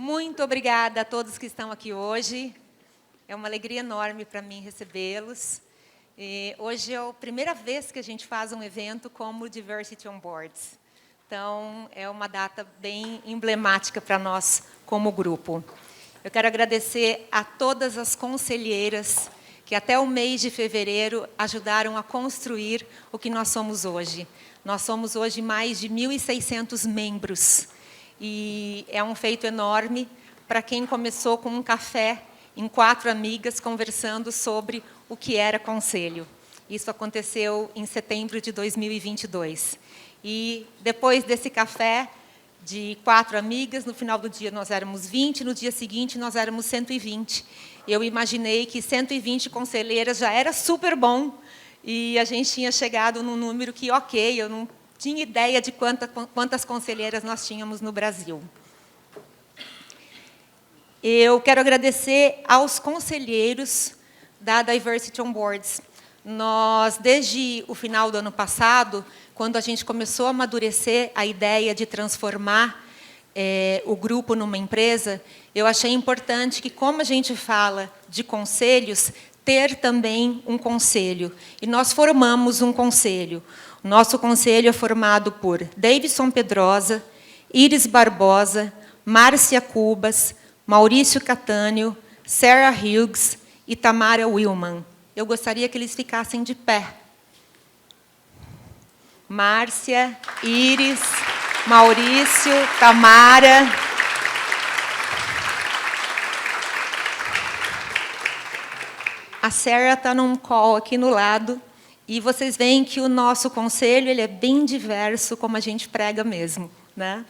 Muito obrigada a todos que estão aqui hoje. É uma alegria enorme para mim recebê-los. Hoje é a primeira vez que a gente faz um evento como Diversity on Boards. Então, é uma data bem emblemática para nós como grupo. Eu quero agradecer a todas as conselheiras que até o mês de fevereiro ajudaram a construir o que nós somos hoje. Nós somos hoje mais de 1.600 membros. E é um feito enorme para quem começou com um café em 4 amigas conversando sobre o que era conselho. Isso aconteceu em setembro de 2022. E depois desse café de 4 amigas, no final do dia nós éramos 20, no dia seguinte nós éramos 120. Eu imaginei que 120 conselheiras já era super bom e a gente tinha chegado num número que, ok, eu não tinha ideia de quantas conselheiras nós tínhamos no Brasil. Eu quero agradecer aos conselheiros da Diversity on Boards. Nós, desde o final do ano passado, quando a gente começou a amadurecer a ideia de transformar o grupo numa empresa, eu achei importante que, como a gente fala de conselhos, ter também um conselho. E nós formamos um conselho. O nosso conselho é formado por Davidson Pedrosa, Iris Barbosa, Márcia Cubas, Maurício Catânio, Sarah Hughes e Tamara Willman. Eu gostaria que eles ficassem de pé. Márcia, Iris, Maurício, Tamara. A Sarah está num call aqui no lado, e vocês veem que o nosso conselho ele é bem diverso, como a gente prega mesmo, né?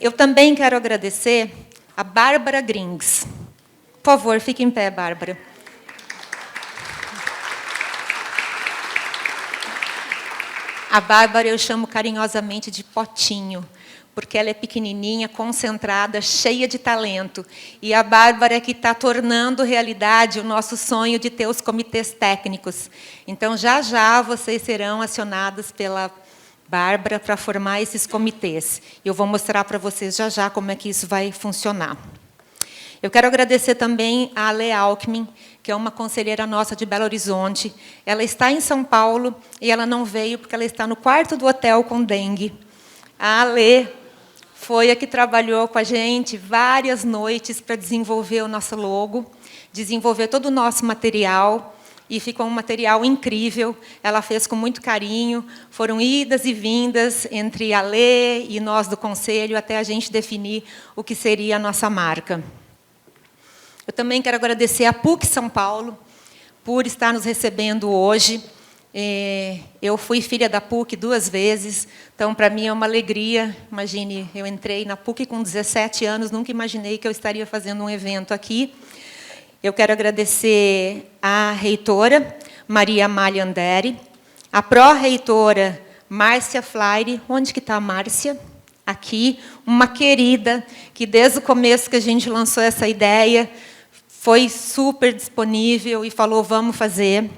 Eu também quero agradecer a Bárbara Grings. Por favor, fique em pé, Bárbara. A Bárbara eu chamo carinhosamente de Potinho, porque ela é pequenininha, concentrada, cheia de talento. E a Bárbara é que está tornando realidade o nosso sonho de ter os comitês técnicos. Então, já já vocês serão acionadas pela Bárbara para formar esses comitês. Eu vou mostrar para vocês já já como é que isso vai funcionar. Eu quero agradecer também a Ale Alckmin, que é uma conselheira nossa de Belo Horizonte. Ela está em São Paulo e ela não veio porque ela está no quarto do hotel com dengue. A Ale foi a que trabalhou com a gente várias noites para desenvolver o nosso logo, desenvolver todo o nosso material, e ficou um material incrível. Ela fez com muito carinho, foram idas e vindas entre a Ale e nós do Conselho, até a gente definir o que seria a nossa marca. Eu também quero agradecer a PUC São Paulo por estar nos recebendo hoje. Eu fui filha da PUC 2 vezes, então, para mim, é uma alegria. Imagine, eu entrei na PUC com 17 anos, nunca imaginei que eu estaria fazendo um evento aqui. Eu quero agradecer à reitora, Maria Amália Andere, a pró-reitora, Márcia Flaire. Onde que está a Márcia? Aqui, uma querida, que desde o começo que a gente lançou essa ideia, foi super disponível e falou, vamos fazer.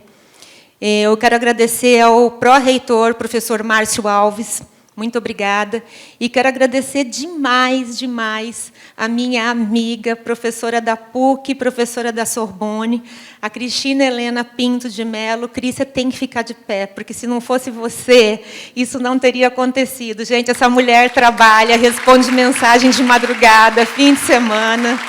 Eu quero agradecer ao pró-reitor, professor Márcio Alves, muito obrigada. E quero agradecer demais, demais, a minha amiga, professora da PUC, professora da Sorbonne, a Cristina Helena Pinto de Mello. Cris, você tem que ficar de pé, porque se não fosse você, isso não teria acontecido. Gente, essa mulher trabalha, responde mensagem de madrugada, fim de semana,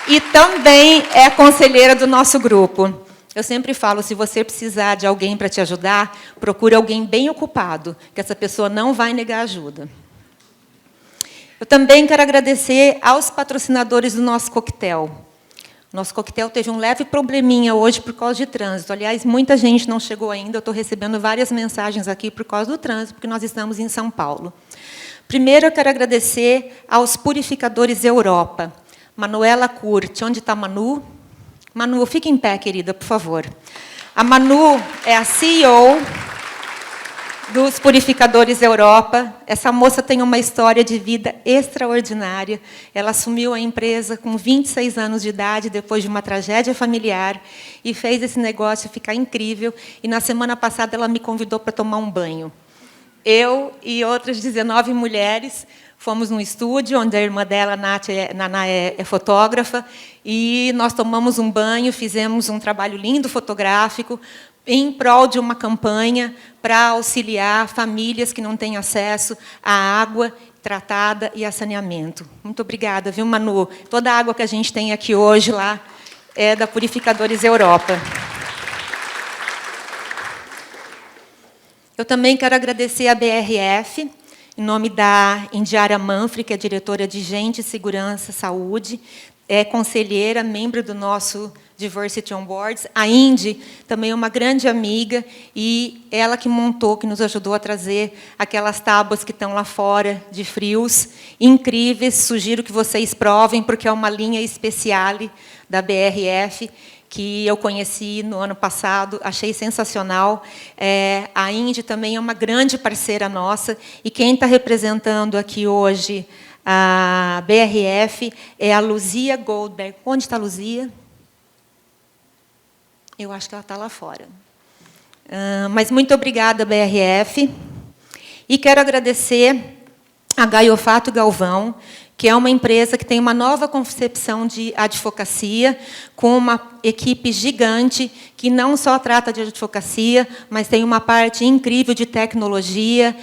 e também é conselheira do nosso grupo. Eu sempre falo, se você precisar de alguém para te ajudar, procure alguém bem ocupado, que essa pessoa não vai negar ajuda. Eu também quero agradecer aos patrocinadores do nosso coquetel. Nosso coquetel teve um leve probleminha hoje por causa de trânsito. Aliás, muita gente não chegou ainda, eu estou recebendo várias mensagens aqui por causa do trânsito, porque nós estamos em São Paulo. Primeiro, eu quero agradecer aos purificadores Europa. Manuela Curti. Onde está a Manu? Manu, fique em pé, querida, por favor. A Manu é a CEO dos Purificadores Europa. Essa moça tem uma história de vida extraordinária. Ela assumiu a empresa com 26 anos de idade, depois de uma tragédia familiar, e fez esse negócio ficar incrível. E, na semana passada, ela me convidou para tomar um banho. eu e outras 19 mulheres fomos num estúdio, onde a irmã dela, Naná, é fotógrafa, e nós tomamos um banho, fizemos um trabalho lindo fotográfico, em prol de uma campanha para auxiliar famílias que não têm acesso à água tratada e a saneamento. Muito obrigada, viu, Manu? Toda a água que a gente tem aqui hoje lá é da Purificadores Europa. Eu também quero agradecer à BRF, em nome da Indiara Manfre, que é diretora de Gente, Segurança, Saúde, é conselheira, membro do nosso Diversity on Boards. A Indy também é uma grande amiga, e ela que montou, que nos ajudou a trazer aquelas tábuas que estão lá fora, de frios, incríveis. Sugiro que vocês provem, porque é uma linha especiale da BRF, que eu conheci no ano passado, achei sensacional. A Indy também é uma grande parceira nossa, e quem está representando aqui hoje a BRF é a Luzia Goldberg. Onde está a Luzia? Eu acho que ela está lá fora. Mas muito obrigada, BRF. E quero agradecer a Gaiofato Galvão, que é uma empresa que tem uma nova concepção de advocacia, com uma equipe gigante, que não só trata de advocacia, mas tem uma parte incrível de tecnologia,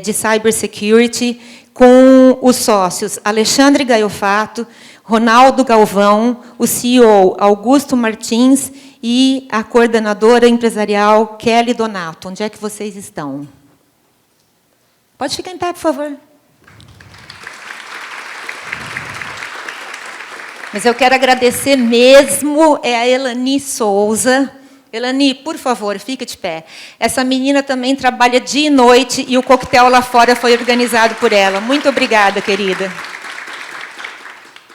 de cybersecurity, com os sócios Alexandre Gaiofato, Ronaldo Galvão, o CEO Augusto Martins e a coordenadora empresarial Kelly Donato. Onde é que vocês estão? Pode ficar em pé, por favor. Mas eu quero agradecer mesmo a Elani Souza. Elani, por favor, fica de pé. Essa menina também trabalha dia e noite, e o coquetel lá fora foi organizado por ela. Muito obrigada, querida.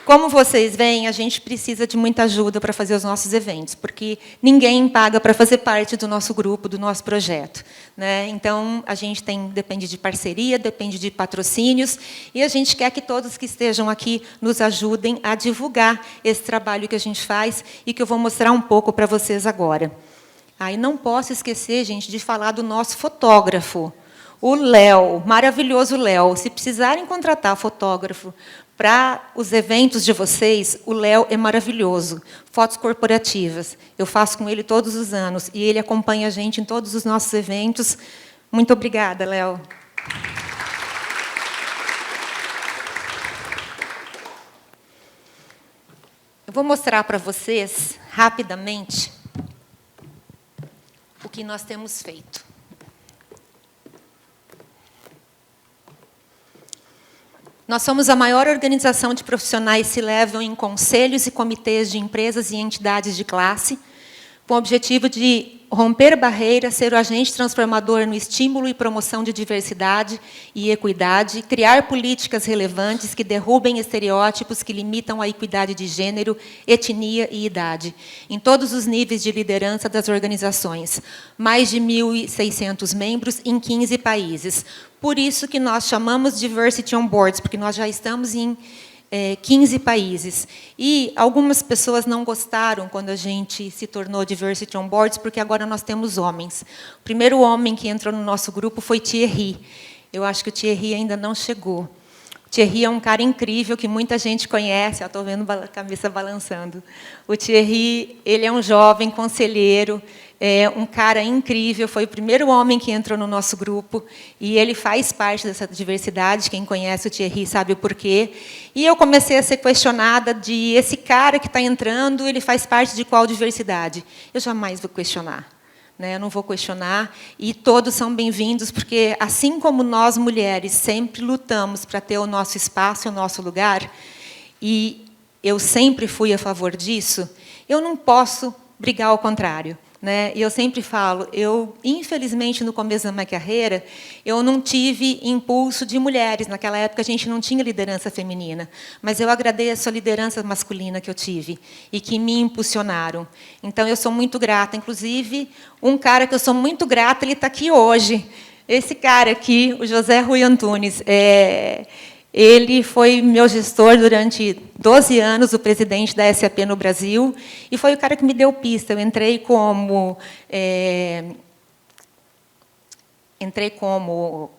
Como vocês veem, a gente precisa de muita ajuda para fazer os nossos eventos, porque ninguém paga para fazer parte do nosso grupo, do nosso projeto, né? Então, a gente depende de parceria, depende de patrocínios, e a gente quer que todos que estejam aqui nos ajudem a divulgar esse trabalho que a gente faz e que eu vou mostrar um pouco para vocês agora. E não posso esquecer, gente, de falar do nosso fotógrafo, o Léo, maravilhoso Léo. Se precisarem contratar fotógrafo para os eventos de vocês, o Léo é maravilhoso. Fotos corporativas. Eu faço com ele todos os anos, e ele acompanha a gente em todos os nossos eventos. Muito obrigada, Léo. Eu vou mostrar para vocês, rapidamente, o que nós temos feito. Nós somos a maior organização de profissionais C-Level em conselhos e comitês de empresas e entidades de classe, com o objetivo de romper barreiras, ser o agente transformador no estímulo e promoção de diversidade e equidade, criar políticas relevantes que derrubem estereótipos que limitam a equidade de gênero, etnia e idade, em todos os níveis de liderança das organizações. Mais de 1.600 membros em 15 países. Por isso que nós chamamos Diversity on Boards, porque nós já estamos em 15 países. E algumas pessoas não gostaram quando a gente se tornou Diversity on Boards, porque agora nós temos homens. O primeiro homem que entrou no nosso grupo foi Thierry. Eu acho que o Thierry ainda não chegou. O Thierry é um cara incrível, que muita gente conhece. Estou vendo a cabeça balançando. O Thierry, ele é um jovem conselheiro, um cara incrível, foi o primeiro homem que entrou no nosso grupo, e ele faz parte dessa diversidade. Quem conhece o Thierry sabe o porquê. E eu comecei a ser questionada de esse cara que está entrando, ele faz parte de qual diversidade? Eu jamais vou questionar. Eu não vou questionar, e todos são bem-vindos, porque, assim como nós, mulheres, sempre lutamos para ter o nosso espaço, o nosso lugar, e eu sempre fui a favor disso, eu não posso brigar ao contrário. E eu sempre falo, infelizmente, no começo da minha carreira, eu não tive impulso de mulheres. Naquela época, a gente não tinha liderança feminina. Mas eu agradeço a liderança masculina que eu tive e que me impulsionaram. Então, eu sou muito grata. Inclusive, um cara que eu sou muito grata, ele está aqui hoje. Esse cara aqui, o José Rui Antunes. Ele foi meu gestor durante 12 anos, o presidente da SAP no Brasil, e foi o cara que me deu pista. Eu entrei como entrei como...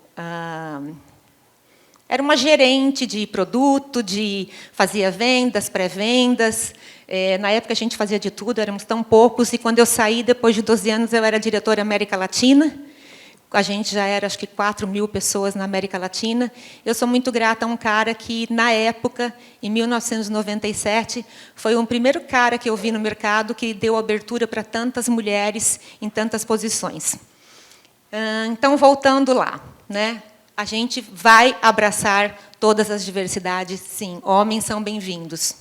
era uma gerente de produto, fazia vendas, pré-vendas. Na época, a gente fazia de tudo, éramos tão poucos. E, quando eu saí, depois de 12 anos, eu era diretora América Latina. A gente já era, acho que, 4.000 pessoas na América Latina. Eu sou muito grata a um cara que, na época, em 1997, foi o primeiro cara que eu vi no mercado que deu abertura para tantas mulheres em tantas posições. Então, voltando lá, né? A gente vai abraçar todas as diversidades, sim. Homens são bem-vindos.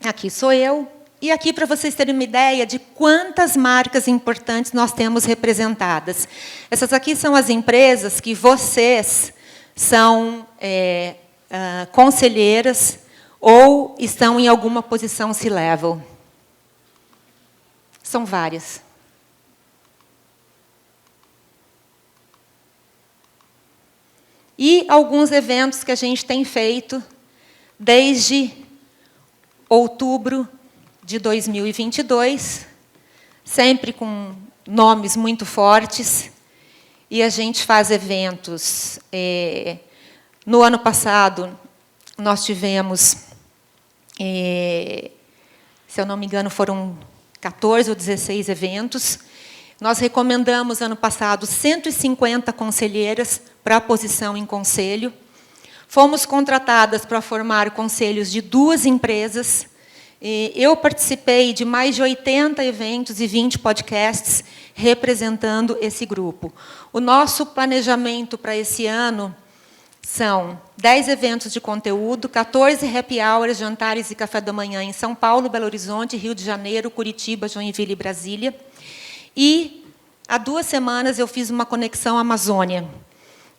Aqui sou eu. E aqui, para vocês terem uma ideia de quantas marcas importantes nós temos representadas. Essas aqui são as empresas que vocês são conselheiras ou estão em alguma posição C-level. São várias. E alguns eventos que a gente tem feito desde outubro de 2022, sempre com nomes muito fortes. E a gente faz eventos. No ano passado, nós tivemos, se eu não me engano, foram 14 ou 16 eventos. Nós recomendamos, ano passado, 150 conselheiras para a posição em conselho. Fomos contratadas para formar conselhos de 2 empresas. Eu participei de mais de 80 eventos e 20 podcasts representando esse grupo. O nosso planejamento para esse ano são 10 eventos de conteúdo, 14 happy hours, jantares e café da manhã em São Paulo, Belo Horizonte, Rio de Janeiro, Curitiba, Joinville e Brasília. E, há 2 semanas, eu fiz uma conexão Amazônia,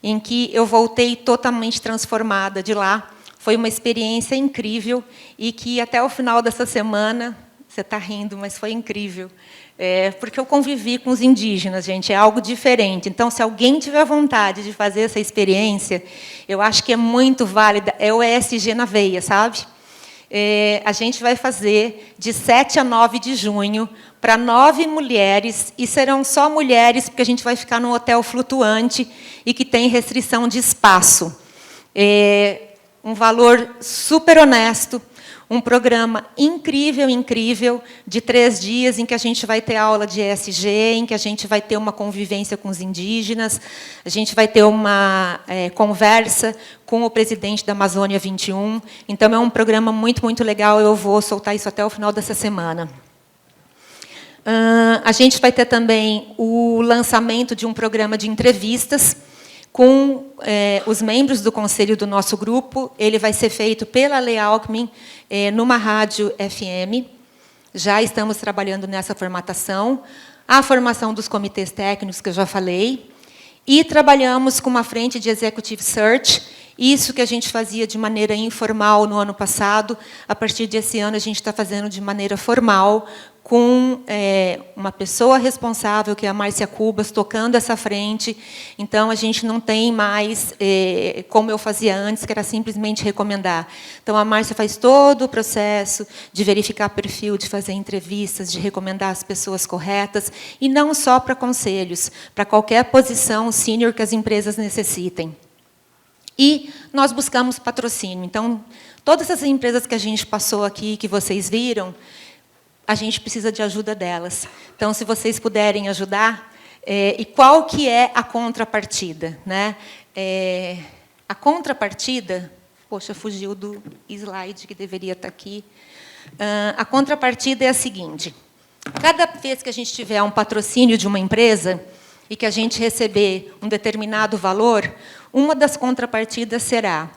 em que eu voltei totalmente transformada de lá. Foi uma experiência incrível e que, até o final dessa semana, você está rindo, mas foi incrível, porque eu convivi com os indígenas, gente, é algo diferente. Então, se alguém tiver vontade de fazer essa experiência, eu acho que é muito válida, é o ESG na veia, sabe? A gente vai fazer de 7 a 9 de junho, para 9 mulheres, e serão só mulheres, porque a gente vai ficar num hotel flutuante e que tem restrição de espaço. Um valor super honesto, um programa incrível, incrível, de 3 dias, em que a gente vai ter aula de ESG, em que a gente vai ter uma convivência com os indígenas, a gente vai ter uma conversa com o presidente da Amazônia 21. Então, é um programa muito, muito legal. Eu vou soltar isso até o final dessa semana. A gente vai ter também o lançamento de um programa de entrevistas com os membros do conselho do nosso grupo. Ele vai ser feito pela Lei Alckmin, numa rádio FM. Já estamos trabalhando nessa formatação. A formação dos comitês técnicos, que eu já falei. E trabalhamos com uma frente de Executive Search. Isso que a gente fazia de maneira informal no ano passado, a partir desse ano, a gente está fazendo de maneira formal, com uma pessoa responsável, que é a Márcia Cubas, tocando essa frente. Então, a gente não tem mais, como eu fazia antes, que era simplesmente recomendar. Então, a Márcia faz todo o processo de verificar perfil, de fazer entrevistas, de recomendar as pessoas corretas, e não só para conselhos, para qualquer posição sênior que as empresas necessitem. E nós buscamos patrocínio. Então, todas as empresas que a gente passou aqui, que vocês viram, a gente precisa de ajuda delas. Então, se vocês puderem ajudar, e qual que é a contrapartida, né? A contrapartida, poxa, fugiu do slide que deveria estar aqui. A contrapartida é a seguinte: cada vez que a gente tiver um patrocínio de uma empresa e que a gente receber um determinado valor, uma das contrapartidas será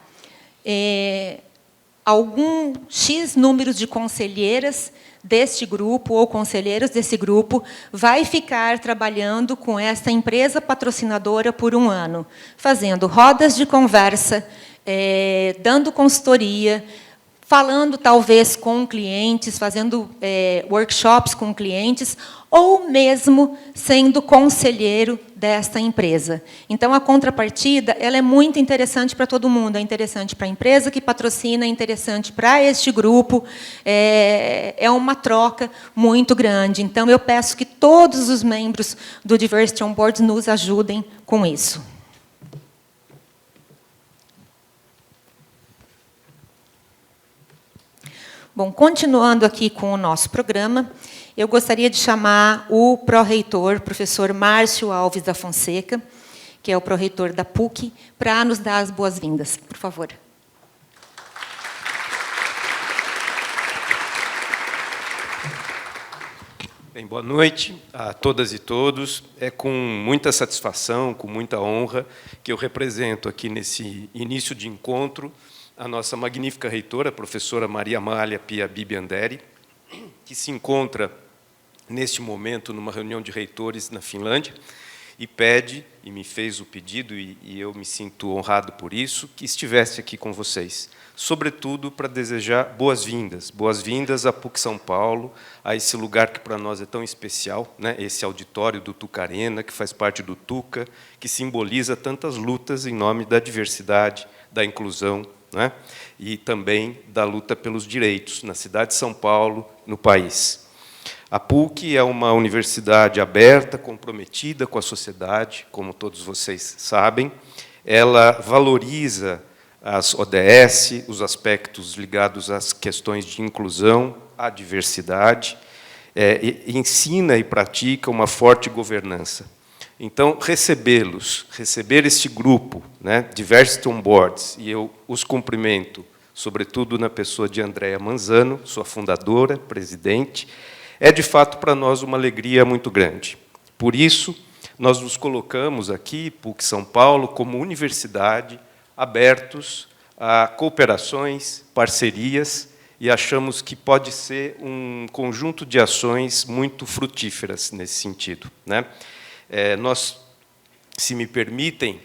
algum X números de conselheiras deste grupo, ou conselheiros desse grupo, vai ficar trabalhando com esta empresa patrocinadora por 1 ano, fazendo rodas de conversa, dando consultoria, falando, talvez, com clientes, fazendo workshops com clientes, ou mesmo sendo conselheiro desta empresa. Então, a contrapartida ela é muito interessante para todo mundo. É interessante para a empresa que patrocina, é interessante para este grupo. É uma troca muito grande. Então, eu peço que todos os membros do Diversity on Board nos ajudem com isso. Bom, continuando aqui com o nosso programa, eu gostaria de chamar o pró-reitor, professor Márcio Alves da Fonseca, que é o pró-reitor da PUC, para nos dar as boas-vindas. Por favor. Bem, boa noite a todas e todos. É com muita satisfação, com muita honra, que eu represento aqui nesse início de encontro a nossa magnífica reitora, a professora Maria Amália Pia Bibianderi, que se encontra, neste momento, numa reunião de reitores na Finlândia, e pede, e me fez o pedido, e eu me sinto honrado por isso, que estivesse aqui com vocês, sobretudo para desejar boas-vindas. Boas-vindas à PUC São Paulo, a esse lugar que para nós é tão especial, né? Esse auditório do Tuca Arena, que faz parte do Tuca, que simboliza tantas lutas em nome da diversidade, da inclusão, né? E também da luta pelos direitos na cidade de São Paulo, no país. A PUC é uma universidade aberta, comprometida com a sociedade, como todos vocês sabem. Ela valoriza as ODS, os aspectos ligados às questões de inclusão, à diversidade, ensina e pratica uma forte governança. Então, receber este grupo, né, Diversity on Boards, e eu os cumprimento, sobretudo na pessoa de Andréa Manzano, sua fundadora, presidente, é, de fato, para nós uma alegria muito grande. Por isso, nós nos colocamos aqui, PUC São Paulo, como universidade, abertos a cooperações, parcerias, e achamos que pode ser um conjunto de ações muito frutíferas nesse sentido, né? Nós, se me permitem,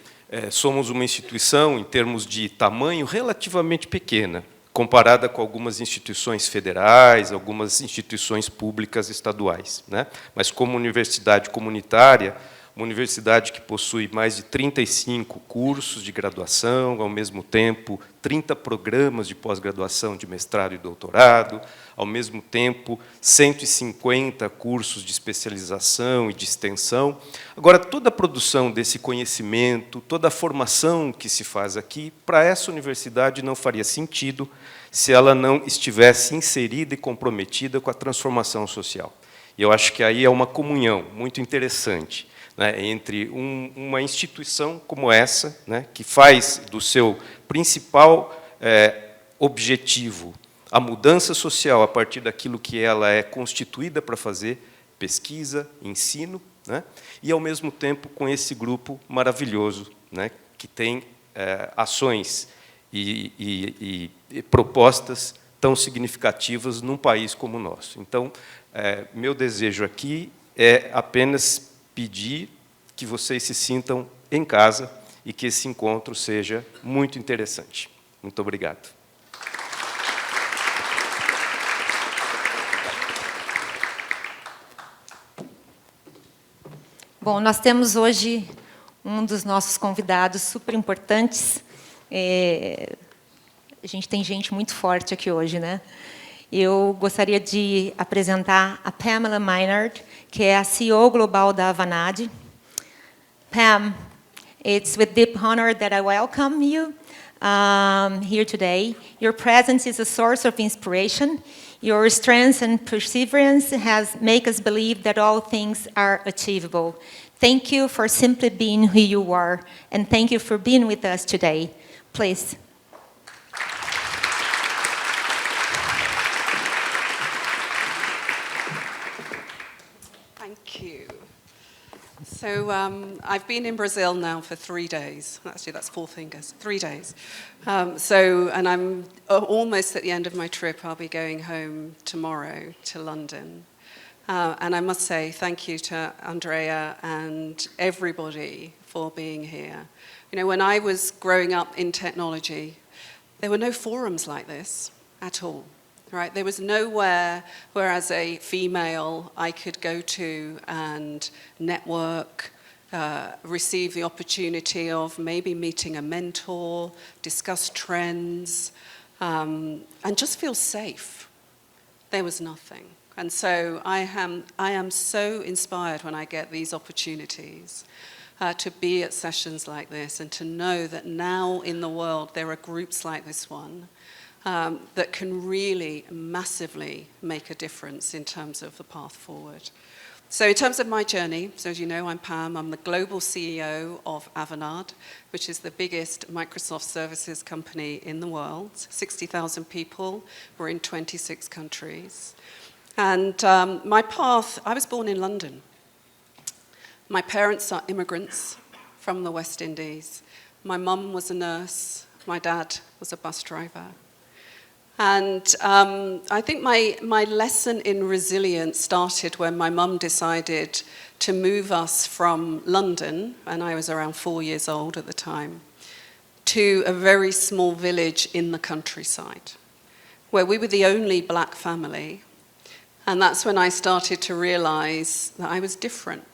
somos uma instituição, em termos de tamanho, relativamente pequena, comparada com algumas instituições federais, algumas instituições públicas estaduais, né? Mas, como universidade comunitária, uma universidade que possui mais de 35 cursos de graduação, ao mesmo tempo 30 programas de pós-graduação de mestrado e doutorado, ao mesmo tempo 150 cursos de especialização e de extensão. Agora, toda a produção desse conhecimento, toda a formação que se faz aqui, para essa universidade não faria sentido se ela não estivesse inserida e comprometida com a transformação social. E eu acho que aí é uma comunhão muito interessante, né, entre uma instituição como essa, né, que faz do seu principal objetivo a mudança social a partir daquilo que ela é constituída para fazer, pesquisa, ensino, né, e, ao mesmo tempo, com esse grupo maravilhoso, né, que tem ações e propostas tão significativas num país como o nosso. Então, meu desejo aqui é apenas pedir que vocês se sintam em casa e que esse encontro seja muito interessante. Muito obrigado. Bom, nós temos hoje um dos nossos convidados super importantes. A gente tem gente muito forte aqui hoje, né? Eu gostaria de apresentar a Pamela Maynard, que é a CEO global da Avanade. Pam, it's with deep honor that I welcome you here today. Your presence is a source of inspiration. Your strength and perseverance make us believe that all things are achievable. Thank you for simply being who you are, and thank you for being with us today. Please. Thank you. So I've been in Brazil now for 3 days. Actually, that's 4 fingers, 3 days. And I'm almost at the end of my trip. I'll be going home tomorrow to London. And I must say thank you to Andrea and everybody for being here. You know, when I was growing up in technology, there were no forums like this at all. right? There was nowhere where as a female I could go to and network, receive the opportunity of maybe meeting a mentor, discuss trends, and just feel safe. There was nothing. And so I am so inspired when I get these opportunities to be at sessions like this and to know that now in the world there are groups like this one that can really massively make a difference in terms of the path forward. So in terms of my journey, so as you know, I'm Pam. I'm the global CEO of Avanade, which is the biggest Microsoft services company in the world. 60,000 people. We're in 26 countries. And my path, I was born in London. My parents are immigrants from the West Indies. My mum was a nurse. My dad was a bus driver. And I think my lesson in resilience started when my mum decided to move us from London, and I was around 4 years old at the time, to a very small village in the countryside, where we were the only black family. And that's when I started to realize that I was different.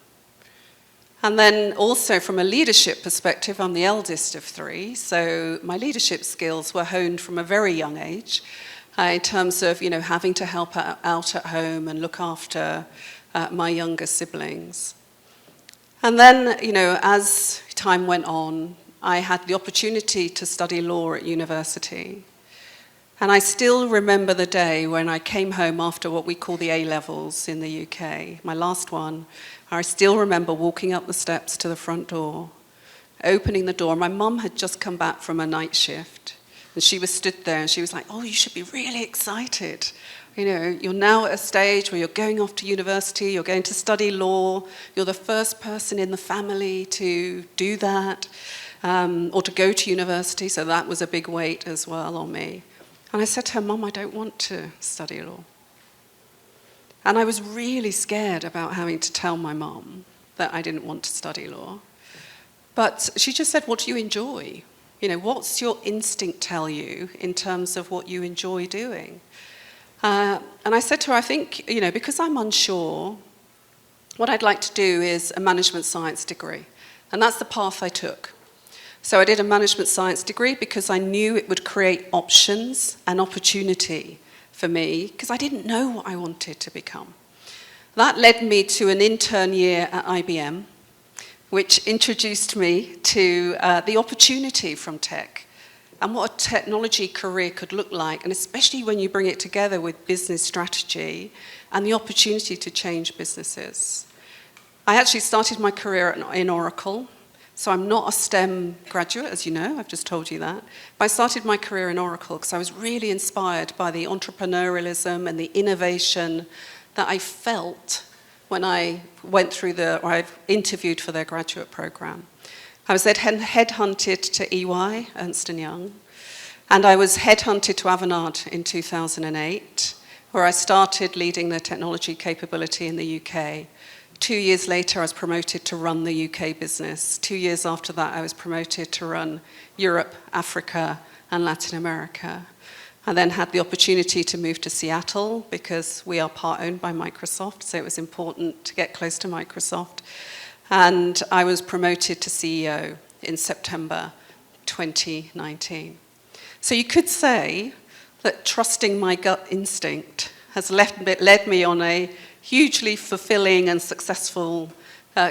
And then also from a leadership perspective, I'm the eldest of 3, so my leadership skills were honed from a very young age in terms of, having to help out at home and look after my younger siblings. And then, as time went on, I had the opportunity to study law at university. And I still remember the day when I came home after what we call the A-levels in the UK, my last one. I still remember walking up the steps to the front door, opening the door. My mum had just come back from a night shift, and she was stood there, and she was like, "Oh, you should be really excited. You're now at a stage where you're going off to university, you're going to study law, you're the first person in the family to do that, or to go to university," so that was a big weight as well on me. And I said to her, "Mum, I don't want to study law." And I was really scared about having to tell my mum that I didn't want to study law. But she just said, "What do you enjoy? What's your instinct tell you in terms of what you enjoy doing?" And I said to her, "I think, because I'm unsure, what I'd like to do is a management science degree." And that's the path I took. So I did a management science degree because I knew it would create options and opportunity for me, because I didn't know what I wanted to become. That led me to an intern year at IBM, which introduced me to the opportunity from tech and what a technology career could look like, and especially when you bring it together with business strategy and the opportunity to change businesses. I actually started my career in Oracle. So I'm not a STEM graduate, as you know, I've just told you that. But I started my career in Oracle because I was really inspired by the entrepreneurialism and the innovation that I felt when I I interviewed for their graduate program. I was then headhunted to EY, Ernst & Young, and I was headhunted to Avanade in 2008, where I started leading their technology capability in the UK. 2 years later, I was promoted to run the UK business. 2 years after that, I was promoted to run Europe, Africa, and Latin America. I then had the opportunity to move to Seattle because we are part owned by Microsoft, so it was important to get close to Microsoft. And I was promoted to CEO in September 2019. So you could say that trusting my gut instinct has led me on a hugely fulfilling and successful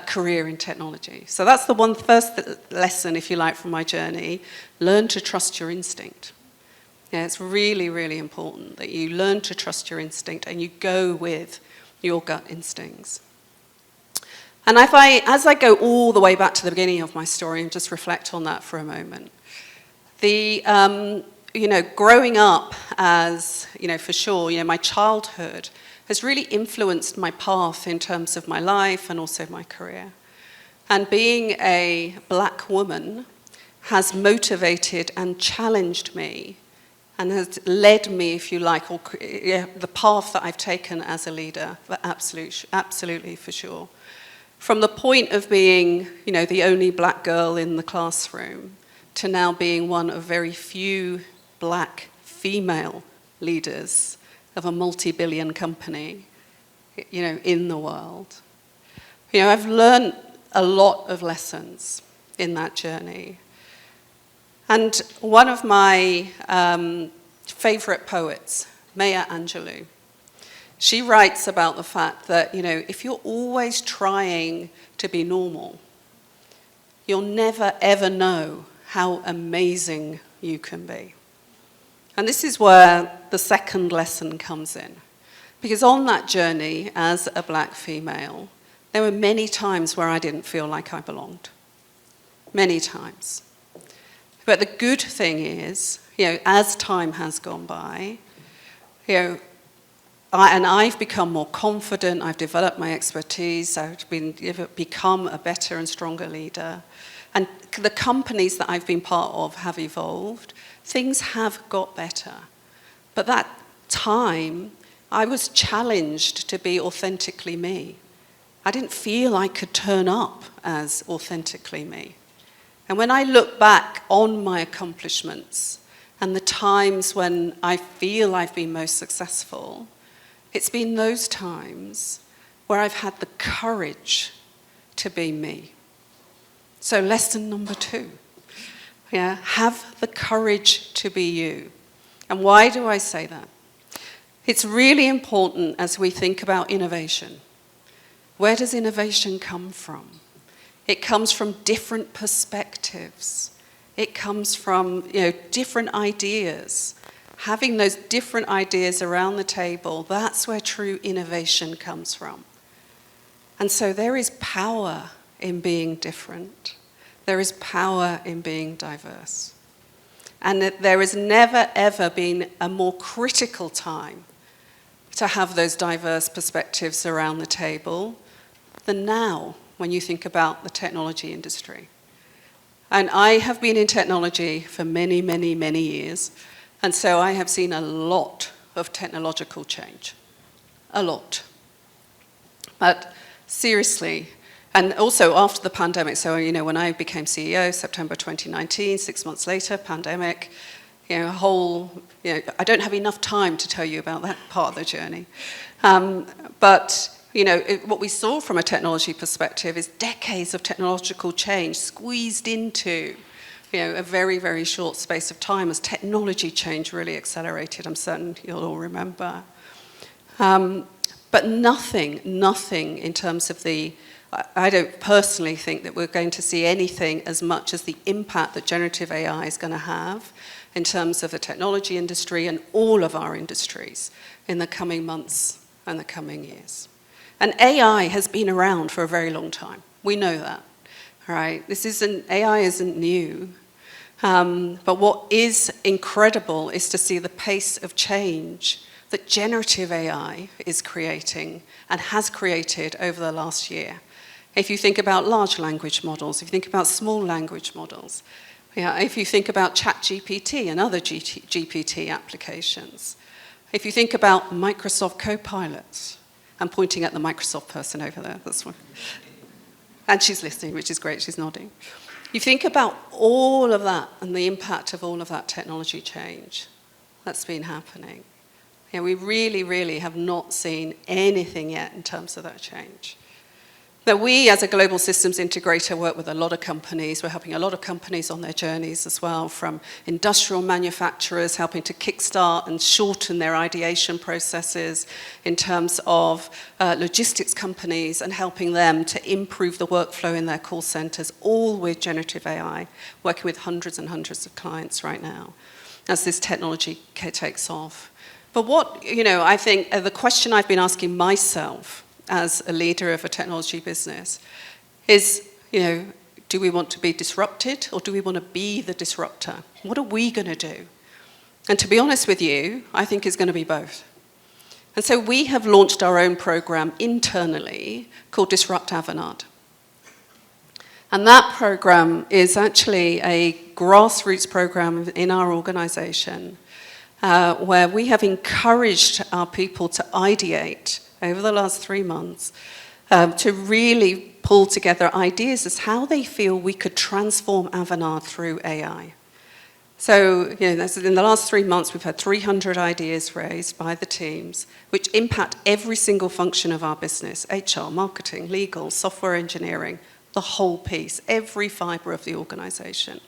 career in technology. So that's the first lesson, if you like, from my journey. Learn to trust your instinct. Yeah, it's really, really important that you learn to trust your instinct and you go with your gut instincts. And as I go all the way back to the beginning of my story and just reflect on that for a moment, growing up as, for sure, my childhood has really influenced my path in terms of my life and also my career. And being a black woman has motivated and challenged me and has led me, if you like, the path that I've taken as a leader, absolutely for sure. From the point of being, the only black girl in the classroom to now being one of very few black female leaders of a multi-billion company, in the world. I've learned a lot of lessons in that journey. And one of my favorite poets, Maya Angelou, she writes about the fact that, if you're always trying to be normal, you'll never ever know how amazing you can be. And this is where the second lesson comes in. Because on that journey as a black female, there were many times where I didn't feel like I belonged. Many times. But the good thing is, as time has gone by, I've become more confident, I've developed my expertise, I've become a better and stronger leader. And the companies that I've been part of have evolved. Things have got better. But that time, I was challenged to be authentically me. I didn't feel I could turn up as authentically me. And when I look back on my accomplishments and the times when I feel I've been most successful, it's been those times where I've had the courage to be me. So lesson number 2, have the courage to be you. And why do I say that? It's really important as we think about innovation. Where does innovation come from? It comes from different perspectives. It comes from, different ideas. Having those different ideas around the table, that's where true innovation comes from. And so there is power in being different. There is power in being diverse. And there has never, ever been a more critical time to have those diverse perspectives around the table than now when you think about the technology industry. And I have been in technology for many, many, many years, and so I have seen a lot of technological change. A lot. But seriously, and also after the pandemic, so when I became CEO, September 2019, 6 months later, pandemic, I don't have enough time to tell you about that part of the journey. But what we saw from a technology perspective is decades of technological change squeezed into a very, very short space of time as technology change really accelerated. I'm certain you'll all remember. But nothing in terms of I don't personally think that we're going to see anything as much as the impact that generative AI is going to have in terms of the technology industry and all of our industries in the coming months and the coming years. And AI has been around for a very long time. We know that, right? AI isn't new. But what is incredible is to see the pace of change that generative AI is creating and has created over the last year. If you think about large language models, if you think about small language models, if you think about ChatGPT and other GPT applications, if you think about Microsoft Copilot, I'm pointing at the Microsoft person over there, that's one. And she's listening, which is great, she's nodding. You think about all of that and the impact of all of that technology change that's been happening. We really, really have not seen anything yet in terms of that change. Now, we, as a global systems integrator, work with a lot of companies. We're helping a lot of companies on their journeys as well, from industrial manufacturers, helping to kickstart and shorten their ideation processes in terms of logistics companies and helping them to improve the workflow in their call centers, all with generative AI, working with hundreds and hundreds of clients right now as this technology takes off. But I think the question I've been asking myself as a leader of a technology business is, do we want to be disrupted or do we want to be the disruptor? What are we going to do? And to be honest with you, I think it's going to be both. And so we have launched our own program internally called Disrupt Avanade. And that program is actually a grassroots program in our organization where we have encouraged our people to ideate over the last 3 months to really pull together ideas as how they feel we could transform Avanade through AI. So, in the last 3 months, we've had 300 ideas raised by the teams, which impact every single function of our business: HR, marketing, legal, software engineering, the whole piece, every fiber of the organization.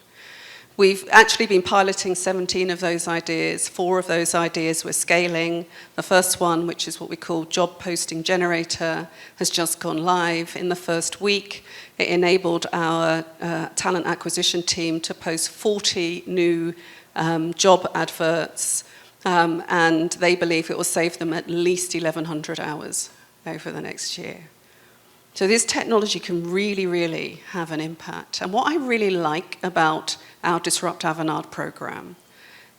We've actually been piloting 17 of those ideas. 4 of those ideas we're scaling. The first one, which is what we call Job Posting Generator, has just gone live in the first week. It enabled our talent acquisition team to post 40 new job adverts, and they believe it will save them at least 1,100 hours over the next year. So this technology can really, really have an impact. And what I really like about our Disrupt Avanade program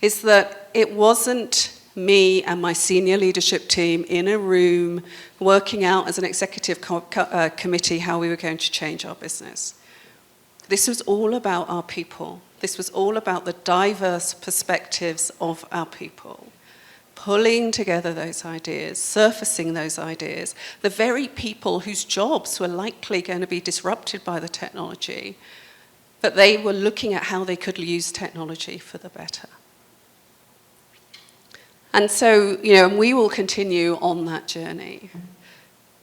is that it wasn't me and my senior leadership team in a room working out as an executive committee how we were going to change our business. This was all about our people. This was all about the diverse perspectives of our people, pulling together those ideas, surfacing those ideas, the very people whose jobs were likely going to be disrupted by the technology, but they were looking at how they could use technology for the better. And so, we will continue on that journey.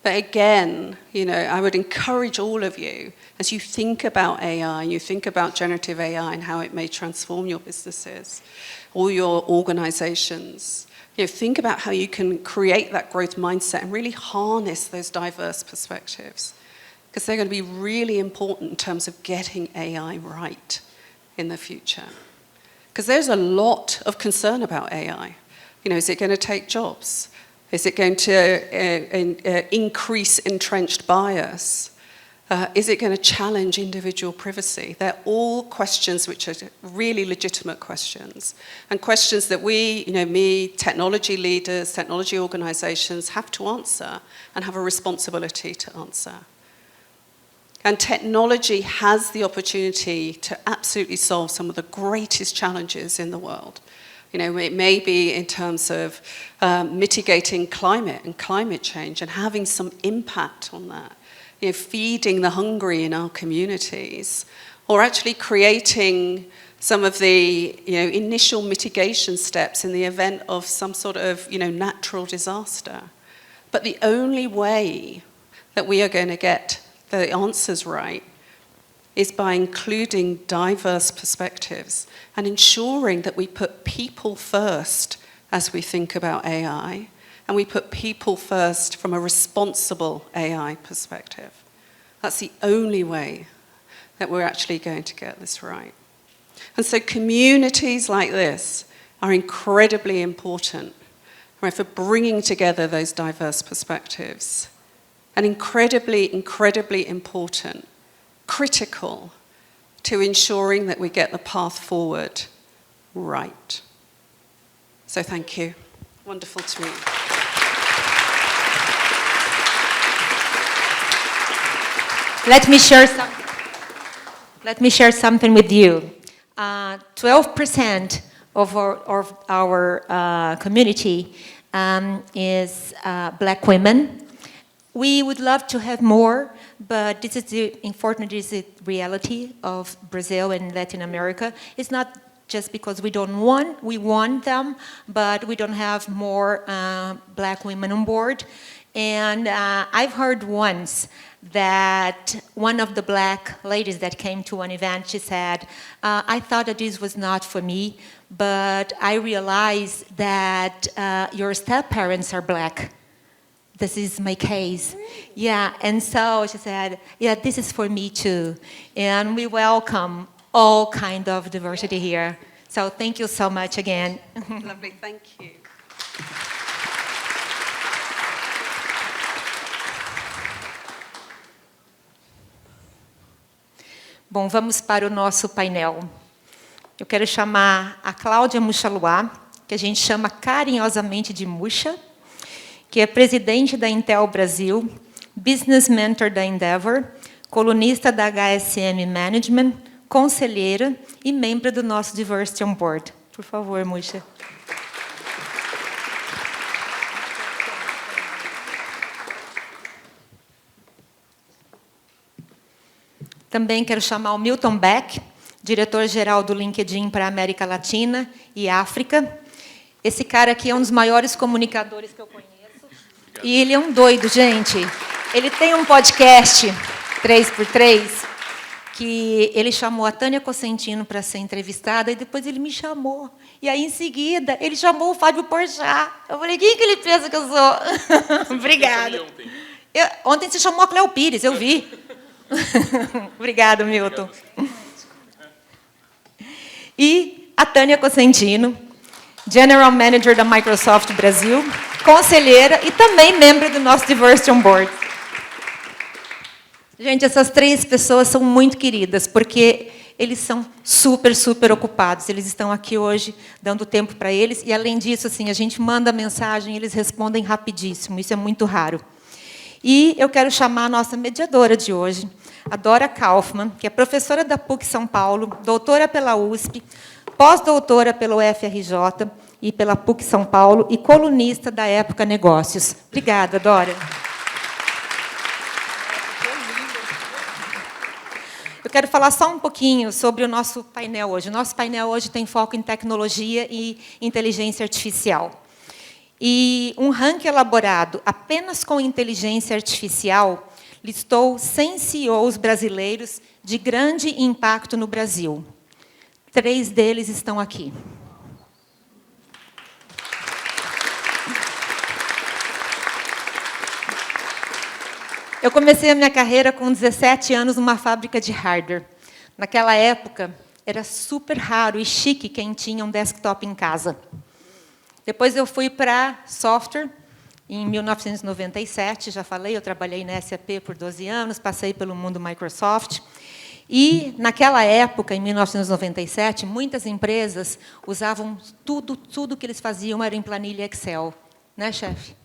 But again, I would encourage all of you, as you think about AI, you think about generative AI and how it may transform your businesses or your organizations, think about how you can create that growth mindset and really harness those diverse perspectives, because they're going to be really important in terms of getting AI right in the future. Because there's a lot of concern about AI. Is it going to take jobs? Is it going to increase entrenched bias? Is it going to challenge individual privacy? They're all questions which are really legitimate questions, and questions that we, me, technology leaders, technology organizations have to answer and have a responsibility to answer. And technology has the opportunity to absolutely solve some of the greatest challenges in the world. It may be in terms of mitigating climate and climate change and having some impact on that. Feeding the hungry in our communities, or actually creating some of the initial mitigation steps in the event of some sort of natural disaster. But the only way that we are going to get the answers right is by including diverse perspectives and ensuring that we put people first as we think about AI, and we put people first from a responsible AI perspective. That's the only way that we're actually going to get this right. And so communities like this are incredibly important, right, for bringing together those diverse perspectives. And incredibly, incredibly important, critical to ensuring that we get the path forward right. So thank you. Wonderful to meet you. Let me share something with you. 12% of our community is Black women. We would love to have more, but this is the reality of Brazil and Latin America. It's not just because we want them, but we don't have more Black women on board. And I've heard once that one of the Black ladies that came to an event, she said, I thought that this was not for me, but I realized that your step-parents are Black. This is my case. Yeah, and so she said, yeah, this is for me too. And we welcome all kind of diversity here. So thank you so much again. Lovely, thank you. Bom, vamos para o nosso painel. Eu quero chamar a Cláudia Muxaluá, que a gente chama carinhosamente de Muxa, que é presidente da Intel Brasil, Business Mentor da Endeavor, colunista da HSM Management, conselheira e membro do nosso Diversity on Board. Por favor, Muxa. Também quero chamar o Milton Beck, diretor-geral do LinkedIn para a América Latina e África. Esse cara aqui é um dos maiores comunicadores que eu conheço. E ele é um doido, gente. Ele tem um podcast, 3x3, que ele chamou a Tânia Cosentino para ser entrevistada, e depois ele me chamou. E aí, em seguida, ele chamou o Fábio Porchat. Eu falei, quem que ele pensa que eu sou? Obrigada. Ontem você chamou a Cléo Pires, eu vi. Obrigada, Milton. E a Tânia Cosentino, General Manager da Microsoft Brasil, conselheira e também membro do nosso Diversity on Board. Gente, essas 3 pessoas são muito queridas, porque eles são super, super ocupados. Eles estão aqui hoje, dando tempo para eles, e, além disso, assim, a gente manda mensagem e eles respondem rapidíssimo. Isso é muito raro. E eu quero chamar a nossa mediadora de hoje, a Dora Kaufmann, que é professora da PUC São Paulo, doutora pela USP, pós-doutora pelo UFRJ e pela PUC São Paulo, e colunista da Época Negócios. Obrigada, Dora. Eu quero falar só um pouquinho sobre o nosso painel hoje. O nosso painel hoje tem foco em tecnologia e inteligência artificial. E um ranking elaborado apenas com inteligência artificial listou 100 CEOs brasileiros de grande impacto no Brasil. 3 deles estão aqui. Eu comecei a minha carreira com 17 anos numa fábrica de hardware. Naquela época, era super raro e chique quem tinha um desktop em casa. Depois eu fui para software, em 1997, já falei, eu trabalhei na SAP por 12 anos, passei pelo mundo Microsoft. E, naquela época, em 1997, muitas empresas usavam tudo que eles faziam era em planilha Excel. Né, chefe?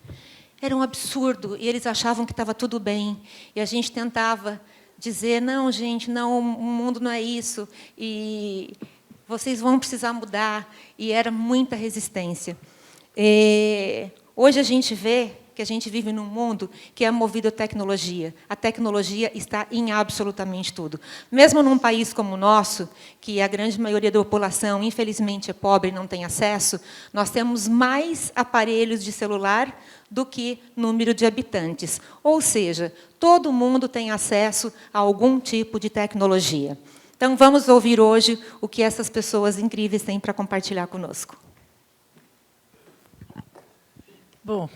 Era um absurdo, e eles achavam que estava tudo bem. E a gente tentava dizer, não, gente, não, o mundo não é isso, e vocês vão precisar mudar. E era muita resistência. Hoje a gente vê que a gente vive num mundo que é movido à tecnologia. A tecnologia está em absolutamente tudo. Mesmo num país como o nosso, que a grande maioria da população, infelizmente, é pobre e não tem acesso, nós temos mais aparelhos de celular do que número de habitantes. Ou seja, todo mundo tem acesso a algum tipo de tecnologia. Então, vamos ouvir hoje o que essas pessoas incríveis têm para compartilhar conosco. Bom,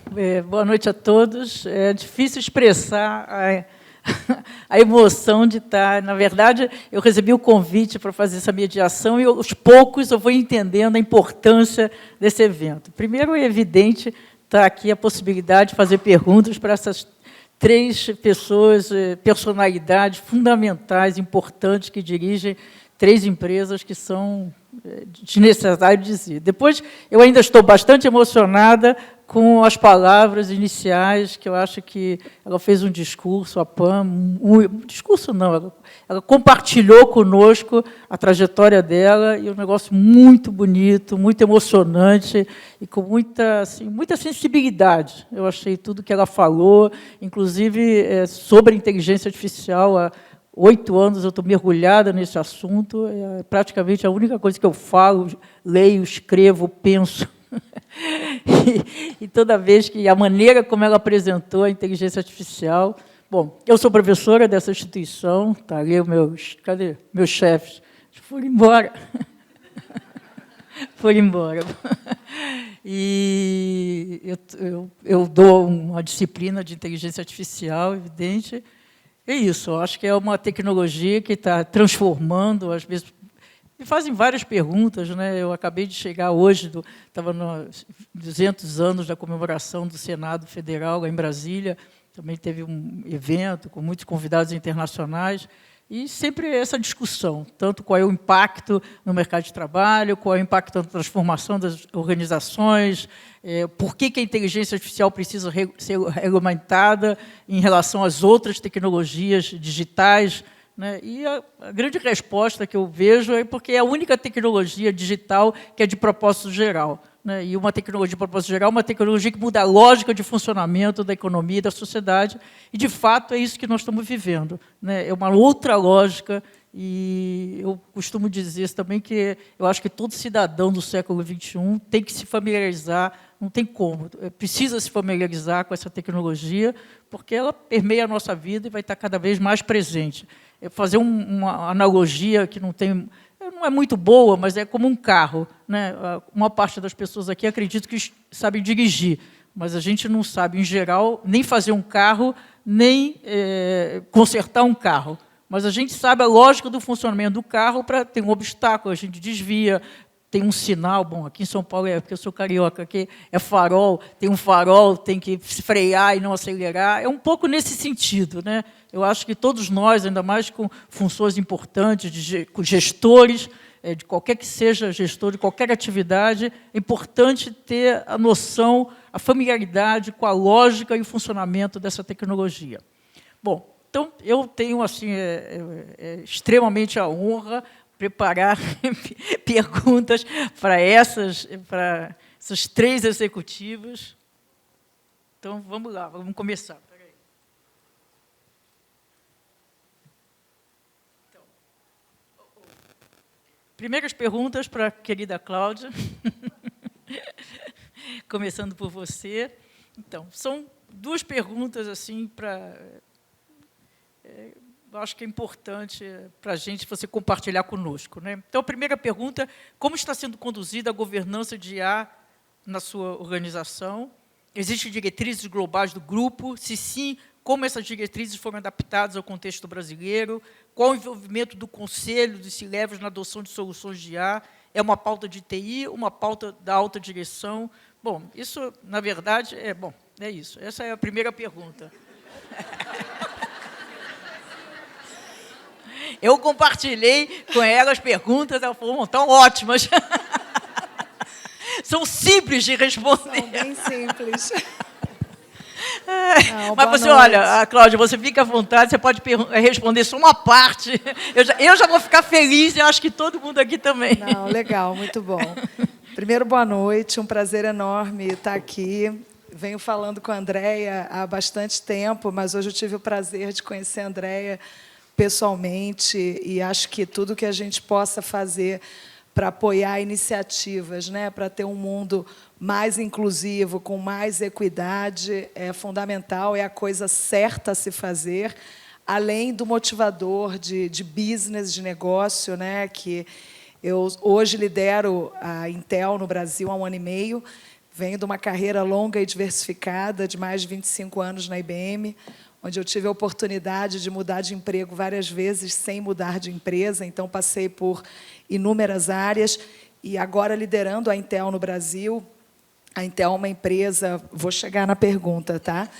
boa noite a todos. É difícil expressar a emoção de estar... Na verdade, eu recebi o convite para fazer essa mediação e, aos poucos, eu vou entendendo a importância desse evento. Primeiro, é evidente estar aqui a possibilidade de fazer perguntas para essas 3 pessoas, personalidades fundamentais, importantes, que dirigem 3 empresas que são desnecessário dizer. Depois, eu ainda estou bastante emocionada com as palavras iniciais, que eu acho que ela fez um discurso, a Pam, discurso não, ela compartilhou conosco a trajetória dela, e um negócio muito bonito, muito emocionante, e com muita, assim, muita sensibilidade. Eu achei tudo que ela falou, inclusive sobre inteligência artificial. Há 8 anos eu estou mergulhada nesse assunto, é praticamente a única coisa que eu falo, leio, escrevo, penso. E toda vez que a maneira como ela apresentou a inteligência artificial... Bom, eu sou professora dessa instituição, tá ali cadê meus chefes? Foram embora. Foram embora. E eu dou uma disciplina de inteligência artificial, evidente. É isso, eu acho que é uma tecnologia que está transformando, às vezes... Me fazem várias perguntas, né? Eu acabei de chegar hoje, estava nos 200 anos da comemoração do Senado Federal, lá em Brasília, também teve um evento com muitos convidados internacionais, e sempre essa discussão, tanto qual é o impacto no mercado de trabalho, qual é o impacto na transformação das organizações, por que a inteligência artificial precisa ser regulamentada em relação às outras tecnologias digitais, né? E a grande resposta que eu vejo é porque é a única tecnologia digital que é de propósito geral. Né? E uma tecnologia de propósito geral é uma tecnologia que muda a lógica de funcionamento da economia e da sociedade, e, de fato, é isso que nós estamos vivendo. Né? É uma outra lógica E eu costumo dizer também que eu acho que todo cidadão do século XXI tem que se familiarizar, não tem como, precisa se familiarizar com essa tecnologia, porque ela permeia a nossa vida e vai estar cada vez mais presente. Fazer uma analogia que não é muito boa, mas é como um carro, né? Uma parte das pessoas aqui acredita que sabem dirigir, mas a gente não sabe, em geral, nem fazer um carro, nem consertar um carro. Mas a gente sabe a lógica do funcionamento do carro. Para ter um obstáculo, a gente desvia, tem um sinal, bom, aqui em São Paulo porque eu sou carioca, aqui é farol, tem um farol, tem que frear e não acelerar. É um pouco nesse sentido, né? Eu acho que todos nós, ainda mais com funções importantes, com gestores, de qualquer que seja gestor de qualquer atividade, é importante ter a noção, a familiaridade com a lógica e o funcionamento dessa tecnologia. Bom, então, eu tenho assim, extremamente a honra de preparar perguntas para essas 3 executivas. Então, vamos lá, vamos começar. Então, primeiras perguntas para a querida Cláudia. Começando por você. Então, são 2 perguntas assim para... eu acho que é importante para a gente você compartilhar conosco, né? Então, a primeira pergunta, como está sendo conduzida a governança de IA na sua organização? Existem diretrizes globais do grupo? Se sim, como essas diretrizes foram adaptadas ao contexto brasileiro? Qual o envolvimento do Conselho dos C-Levels na adoção de soluções de IA? É uma pauta de TI, uma pauta da alta direção? Bom, isso, na verdade, é isso. Essa é a primeira pergunta. Eu compartilhei com ela as perguntas, ela falou, estão ótimas. São simples de responder. São bem simples. Não, mas você, olha, Cláudia, você fica à vontade, você pode responder só uma parte. Eu já vou ficar feliz e acho que todo mundo aqui também. Não, legal, muito bom. Primeiro, boa noite, um prazer enorme estar aqui. Venho falando com a Andréia há bastante tempo, mas hoje eu tive o prazer de conhecer a Andréia pessoalmente e acho que tudo que a gente possa fazer para apoiar iniciativas, né, para ter um mundo mais inclusivo, com mais equidade, é fundamental, é a coisa certa a se fazer, além do motivador de business, de negócio, né, que eu hoje lidero a Intel no Brasil há 1 ano e meio, venho de uma carreira longa e diversificada, de mais de 25 anos na IBM, onde eu tive a oportunidade de mudar de emprego várias vezes sem mudar de empresa, então passei por inúmeras áreas, e agora liderando a Intel no Brasil. A Intel é uma empresa, vou chegar na pergunta, tá?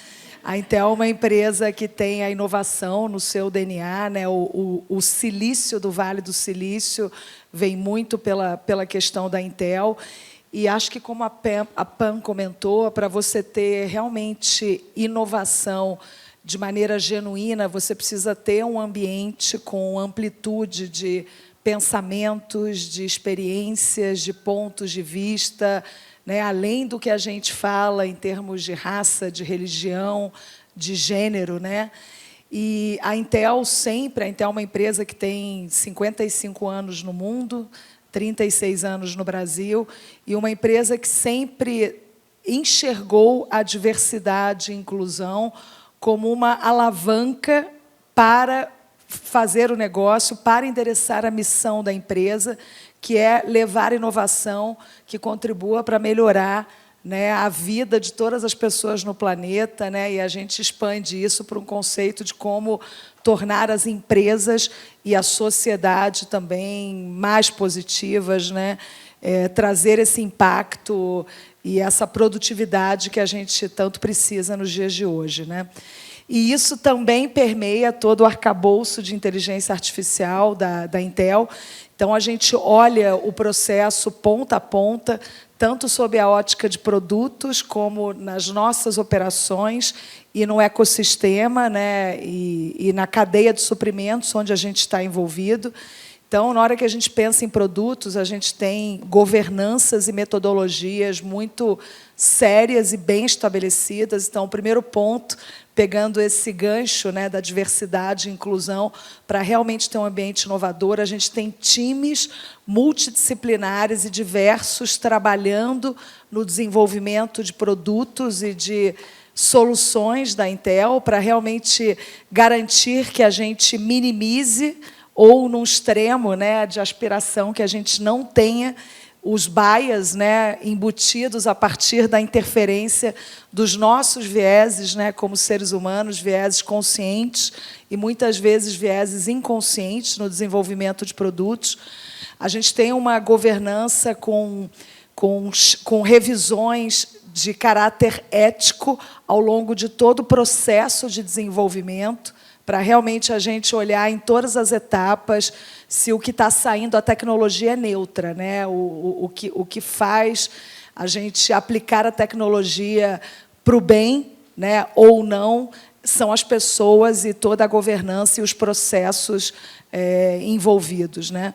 A Intel é uma empresa que tem a inovação no seu DNA, né? O silício do Vale do Silício vem muito pela questão da Intel, e acho que, como a Pam comentou, para você ter realmente inovação de maneira genuína, você precisa ter um ambiente com amplitude de pensamentos, de experiências, de pontos de vista, né, além do que a gente fala em termos de raça, de religião, de gênero, né? E a Intel é uma empresa que tem 55 anos no mundo, 36 anos no Brasil, e uma empresa que sempre enxergou a diversidade e inclusão como uma alavanca para fazer o negócio, para endereçar a missão da empresa, que é levar inovação que contribua para melhorar, né, a vida de todas as pessoas no planeta, né, e a gente expande isso para um conceito de como tornar as empresas e a sociedade também mais positivas, né, trazer esse impacto e essa produtividade que a gente tanto precisa nos dias de hoje, né? E isso também permeia todo o arcabouço de inteligência artificial da Intel. Então, a gente olha o processo ponta a ponta, tanto sob a ótica de produtos, como nas nossas operações e no ecossistema, né, e na cadeia de suprimentos, onde a gente está envolvido. Então, na hora que a gente pensa em produtos, a gente tem governanças e metodologias muito sérias e bem estabelecidas. Então, o primeiro ponto, pegando esse gancho, né, da diversidade e inclusão, para realmente ter um ambiente inovador. A gente tem times multidisciplinares e diversos trabalhando no desenvolvimento de produtos e de soluções da Intel para realmente garantir que a gente minimize ou, num extremo, né, de aspiração, que a gente não tenha os bias, né, embutidos a partir da interferência dos nossos vieses, né, como seres humanos, vieses conscientes e, muitas vezes, vieses inconscientes no desenvolvimento de produtos. A gente tem uma governança com revisões de caráter ético ao longo de todo o processo de desenvolvimento, para realmente a gente olhar em todas as etapas se o que está saindo, a tecnologia é neutra, né? O que faz a gente aplicar a tecnologia para o bem, né, ou não, são as pessoas e toda a governança e os processos envolvidos, né?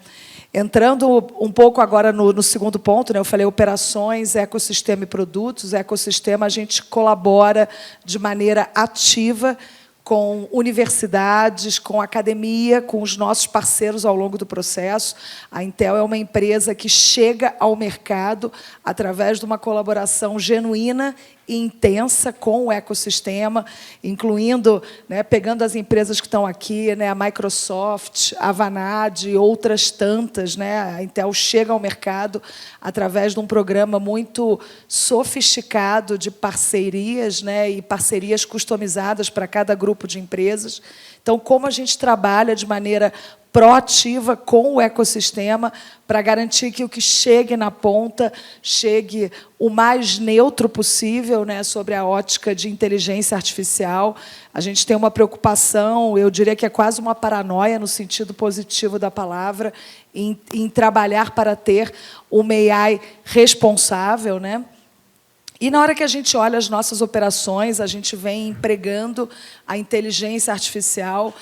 Entrando um pouco agora no segundo ponto, né, eu falei operações, ecossistema e produtos. Ecossistema, a gente colabora de maneira ativa com universidades, com academia, com os nossos parceiros ao longo do processo. A Intel é uma empresa que chega ao mercado através de uma colaboração genuína e intensa com o ecossistema, incluindo, né, pegando as empresas que estão aqui, né, a Microsoft, a Vanad e outras tantas, né, a Intel chega ao mercado através de um programa muito sofisticado de parcerias, né, e parcerias customizadas para cada grupo de empresas. Então, como a gente trabalha de maneira proativa com o ecossistema para garantir que o que chegue na ponta chegue o mais neutro possível, né, sobre a ótica de inteligência artificial. A gente tem uma preocupação, eu diria que é quase uma paranoia, no sentido positivo da palavra, em trabalhar para ter uma AI responsável, né? E, na hora que a gente olha as nossas operações, a gente vem empregando a inteligência artificial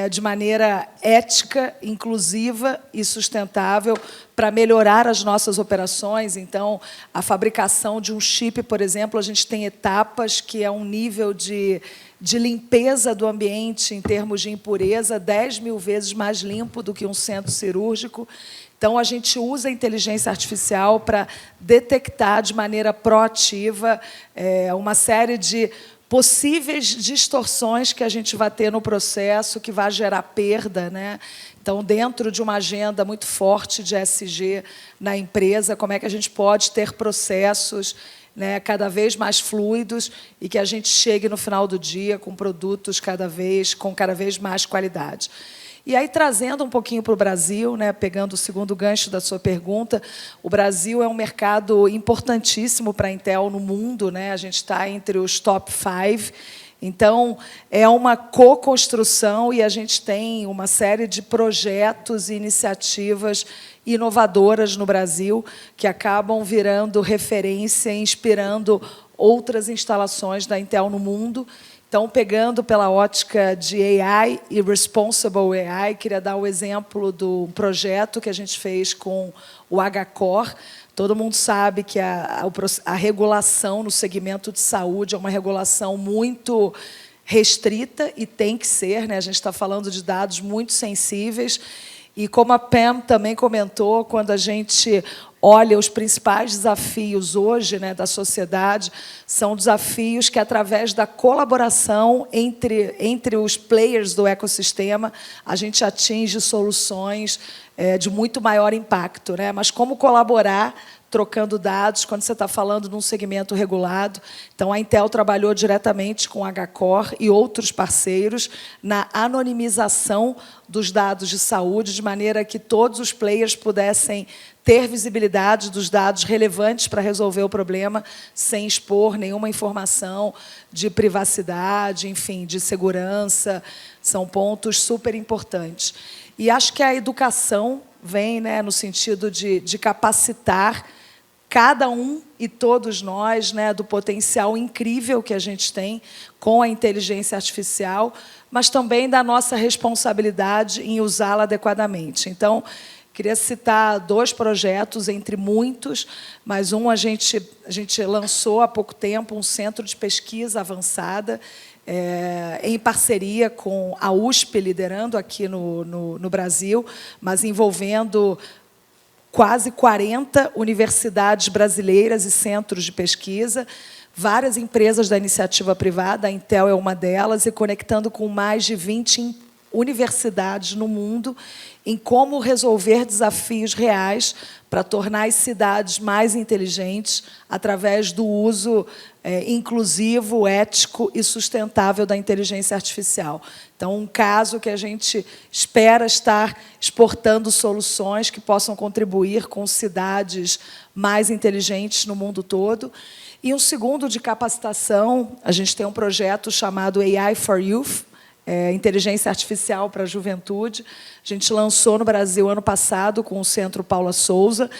de maneira ética, inclusiva e sustentável para melhorar as nossas operações. Então, a fabricação de um chip, por exemplo, a gente tem etapas que é um nível de limpeza do ambiente em termos de impureza 10.000 vezes mais limpo do que um centro cirúrgico. Então, a gente usa a inteligência artificial para detectar de maneira proativa uma série de possíveis distorções que a gente vai ter no processo, que vai gerar perda, né? Então, dentro de uma agenda muito forte de ESG na empresa, como é que a gente pode ter processos, né, cada vez mais fluidos e que a gente chegue no final do dia com produtos com cada vez mais qualidade. E aí, trazendo um pouquinho para o Brasil, né, pegando o segundo gancho da sua pergunta, o Brasil é um mercado importantíssimo para a Intel no mundo, né? A gente está entre os top 5. Então, é uma co-construção e a gente tem uma série de projetos e iniciativas inovadoras no Brasil que acabam virando referência e inspirando outras instalações da Intel no mundo. Então, pegando pela ótica de AI e Responsible AI, queria dar o exemplo do projeto que a gente fez com o H-Core. Todo mundo sabe que a regulação no segmento de saúde é uma regulação muito restrita e tem que ser, né? A gente está falando de dados muito sensíveis. E, como a Pam também comentou, quando a gente olha os principais desafios hoje, né, da sociedade, são desafios que, através da colaboração entre os players do ecossistema, a gente atinge soluções de muito maior impacto, né? Mas como colaborar trocando dados quando você está falando num segmento regulado? Então, a Intel trabalhou diretamente com a H-Core e outros parceiros na anonimização dos dados de saúde, de maneira que todos os players pudessem ter visibilidade dos dados relevantes para resolver o problema, sem expor nenhuma informação de privacidade, enfim, de segurança. São pontos super importantes. E acho que a educação vem, né, no sentido de capacitar cada um e todos nós, né, do potencial incrível que a gente tem com a inteligência artificial, mas também da nossa responsabilidade em usá-la adequadamente. Então, queria citar 2 projetos, entre muitos, mas a gente lançou há pouco tempo um centro de pesquisa avançada em parceria com a USP, liderando aqui no Brasil, mas envolvendo quase 40 universidades brasileiras e centros de pesquisa, várias empresas da iniciativa privada, a Intel é uma delas, e conectando com mais de 20 universidades no mundo em como resolver desafios reais para tornar as cidades mais inteligentes através do uso inclusivo, ético e sustentável da inteligência artificial. Então, um caso que a gente espera estar exportando soluções que possam contribuir com cidades mais inteligentes no mundo todo. E um segundo de capacitação, a gente tem um projeto chamado AI for Youth, inteligência artificial para a juventude. A gente lançou no Brasil ano passado com o Centro Paula Souza.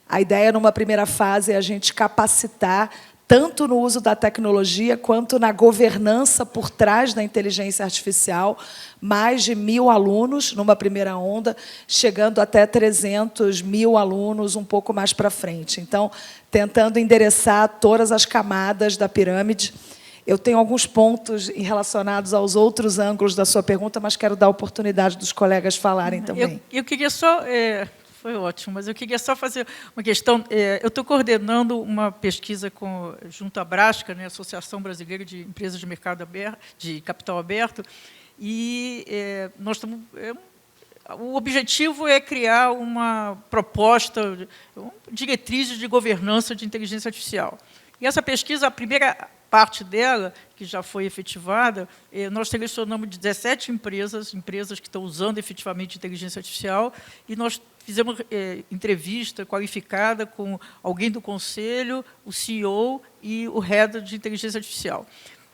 A ideia, numa primeira fase, é a gente capacitar tanto no uso da tecnologia quanto na governança por trás da inteligência artificial. Mais de 1.000 alunos numa primeira onda, chegando até 300.000 alunos um pouco mais para frente. Então, tentando endereçar todas as camadas da pirâmide. Eu tenho alguns pontos relacionados aos outros ângulos da sua pergunta, mas quero dar a oportunidade dos colegas falarem também. Eu queria só... foi ótimo, mas eu queria só fazer uma questão. Eu estou coordenando uma pesquisa junto à Brasca, né, Associação Brasileira de Empresas de Mercado Aberto, de Capital Aberto, e nós estamos... o objetivo é criar uma proposta, diretrizes de governança de inteligência artificial. E essa pesquisa, a primeira parte dela, que já foi efetivada, nós selecionamos 17 empresas que estão usando efetivamente inteligência artificial, e nós fizemos entrevista qualificada com alguém do conselho, o CEO e o head de inteligência artificial.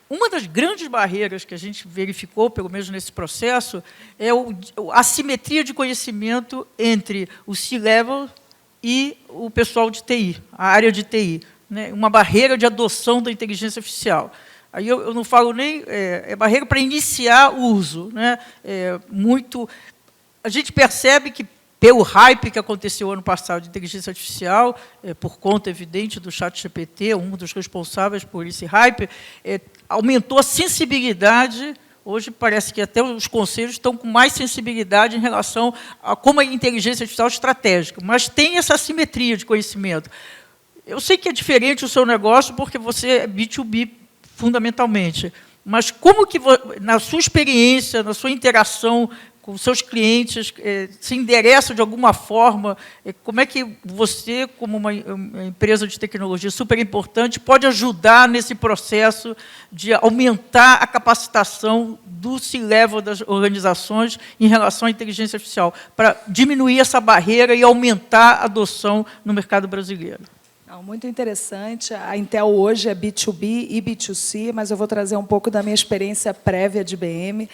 Uma das grandes barreiras que a gente verificou, pelo menos nesse processo, é a assimetria de conhecimento entre o C-level e o pessoal de TI, a área de TI. Né, uma barreira de adoção da inteligência artificial. Aí eu não falo nem... barreira para iniciar o uso. Né, a gente percebe que, pelo hype que aconteceu ano passado de inteligência artificial, por conta evidente do ChatGPT, um dos responsáveis por esse hype, aumentou a sensibilidade. Hoje parece que até os conselhos estão com mais sensibilidade em relação a como a inteligência artificial é estratégica, mas tem essa assimetria de conhecimento. Eu sei que é diferente o seu negócio, porque você é B2B, fundamentalmente. Mas como que, na sua experiência, na sua interação com seus clientes, se endereça de alguma forma, como é que você, como uma empresa de tecnologia super importante, pode ajudar nesse processo de aumentar a capacitação do C-level das organizações em relação à inteligência artificial, para diminuir essa barreira e aumentar a adoção no mercado brasileiro? Muito interessante. A Intel hoje é B2B e B2C, mas eu vou trazer um pouco da minha experiência prévia de IBM,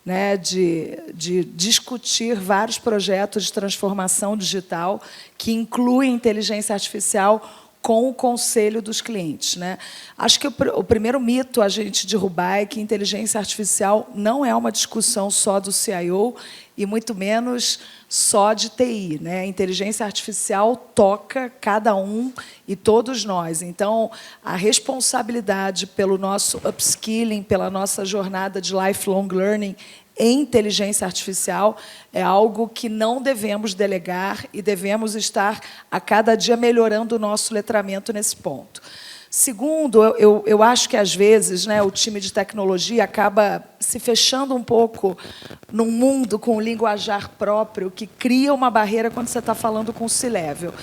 né, de discutir vários projetos de transformação digital que incluem inteligência artificial com o conselho dos clientes. Né? Acho que o primeiro mito a gente derrubar é que inteligência artificial não é uma discussão só do CIO e muito menos só de TI. Né? Inteligência artificial toca cada um e todos nós. Então, a responsabilidade pelo nosso upskilling, pela nossa jornada de lifelong learning em inteligência artificial é algo que não devemos delegar e devemos estar a cada dia melhorando o nosso letramento nesse ponto. Segundo, eu acho que, às vezes, né, o time de tecnologia acaba se fechando um pouco num mundo com um linguajar próprio que cria uma barreira quando você está falando com o C-level.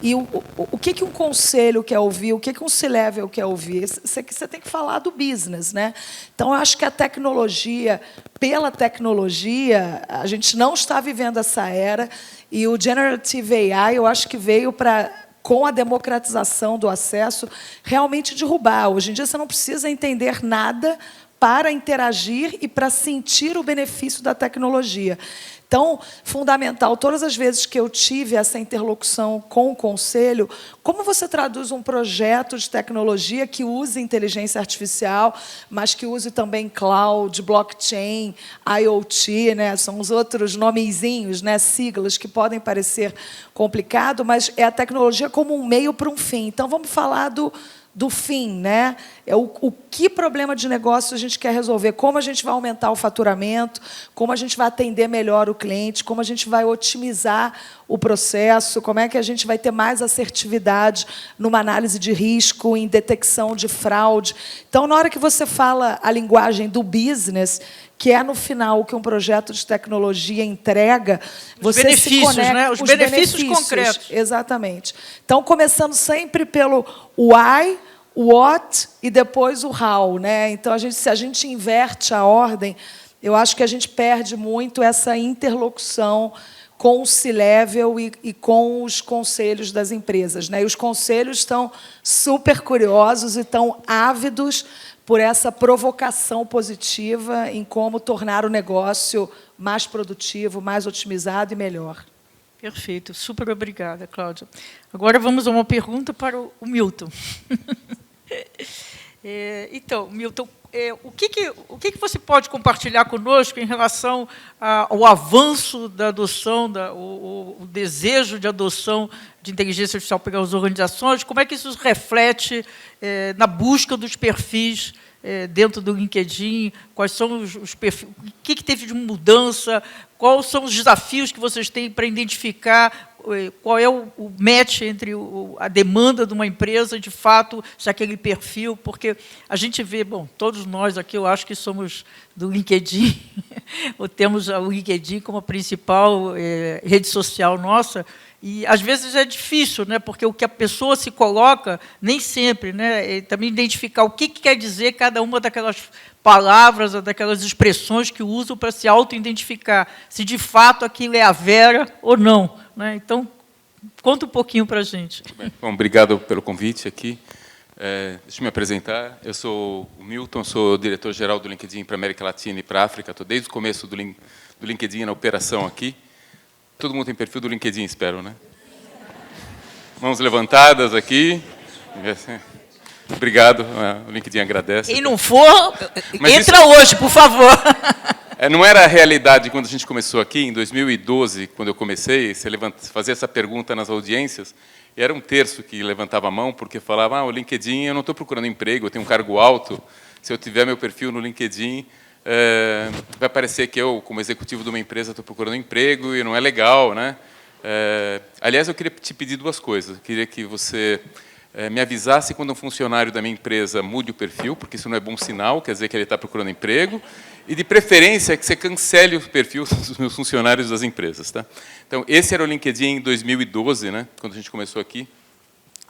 E o que um conselho quer ouvir, o que um C-level quer ouvir? Você tem que falar do business. Né? Então, eu acho que a tecnologia, pela tecnologia, a gente não está vivendo essa era, e o Generative AI, eu acho que veio para, com a democratização do acesso, realmente derrubar. Hoje em dia, você não precisa entender nada para interagir e para sentir o benefício da tecnologia. Então, fundamental, todas as vezes que eu tive essa interlocução com o conselho, como você traduz um projeto de tecnologia que use inteligência artificial, mas que use também cloud, blockchain, IoT, né? São os outros nomezinhos, né? Siglas que podem parecer complicado, mas é a tecnologia como um meio para um fim. Então, vamos falar do do fim, né? É o que problema de negócio a gente quer resolver, como a gente vai aumentar o faturamento, como a gente vai atender melhor o cliente, como a gente vai otimizar o processo, como é que a gente vai ter mais assertividade numa análise de risco, em detecção de fraude. Então, na hora que você fala a linguagem do business, que é, no final, o que um projeto de tecnologia entrega, você se conecta... Né? Os benefícios concretos. Exatamente. Então, começando sempre pelo why, o what e depois o how, né? Então, se a gente inverte a ordem, eu acho que a gente perde muito essa interlocução com o C-Level e com os conselhos das empresas, né? E os conselhos estão super curiosos e estão ávidos por essa provocação positiva em como tornar o negócio mais produtivo, mais otimizado e melhor. Perfeito. Super obrigada, Cláudia. Agora vamos a uma pergunta para o Milton. Então, Milton, o que você pode compartilhar conosco em relação ao avanço da adoção, o desejo de adoção de inteligência artificial pelas organizações? Como é que isso reflete na busca dos perfis dentro do LinkedIn? Quais são os perfis? O que teve de mudança? Quais são os desafios que vocês têm para identificar qual é o match entre a demanda de uma empresa, de fato, se aquele perfil, porque a gente vê, bom, todos nós aqui, eu acho que somos do LinkedIn, ou temos o LinkedIn como a principal rede social nossa, e, às vezes, é difícil, né, porque o que a pessoa se coloca, nem sempre, né, também identificar o que quer dizer cada uma daquelas palavras ou daquelas expressões que usam para se auto-identificar, se, de fato, aquilo é a Vera ou não. Né? Então, conta um pouquinho para a gente. Bom, obrigado pelo convite aqui. Deixa eu me apresentar. Eu sou o Milton, sou diretor-geral do LinkedIn para a América Latina e para a África. Estou desde o começo do LinkedIn na operação aqui. Todo mundo tem perfil do LinkedIn, espero, né? Mãos levantadas aqui. Obrigado, o LinkedIn agradece. Quem não for, entra hoje, por favor. Não era a realidade quando a gente começou aqui, em 2012, quando eu comecei, você fazia essa pergunta nas audiências, e era um terço que levantava a mão, porque falava, o LinkedIn, eu não estou procurando emprego, eu tenho um cargo alto, se eu tiver meu perfil no LinkedIn, vai parecer que eu, como executivo de uma empresa, estou procurando emprego, e não é legal, né? Aliás, eu queria te pedir duas coisas. Eu queria que você me avisasse quando um funcionário da minha empresa mude o perfil, porque isso não é bom sinal, quer dizer que ele está procurando emprego, e, de preferência, que você cancele o perfil dos meus funcionários das empresas. Tá? Então, esse era o LinkedIn em 2012, né, quando a gente começou aqui.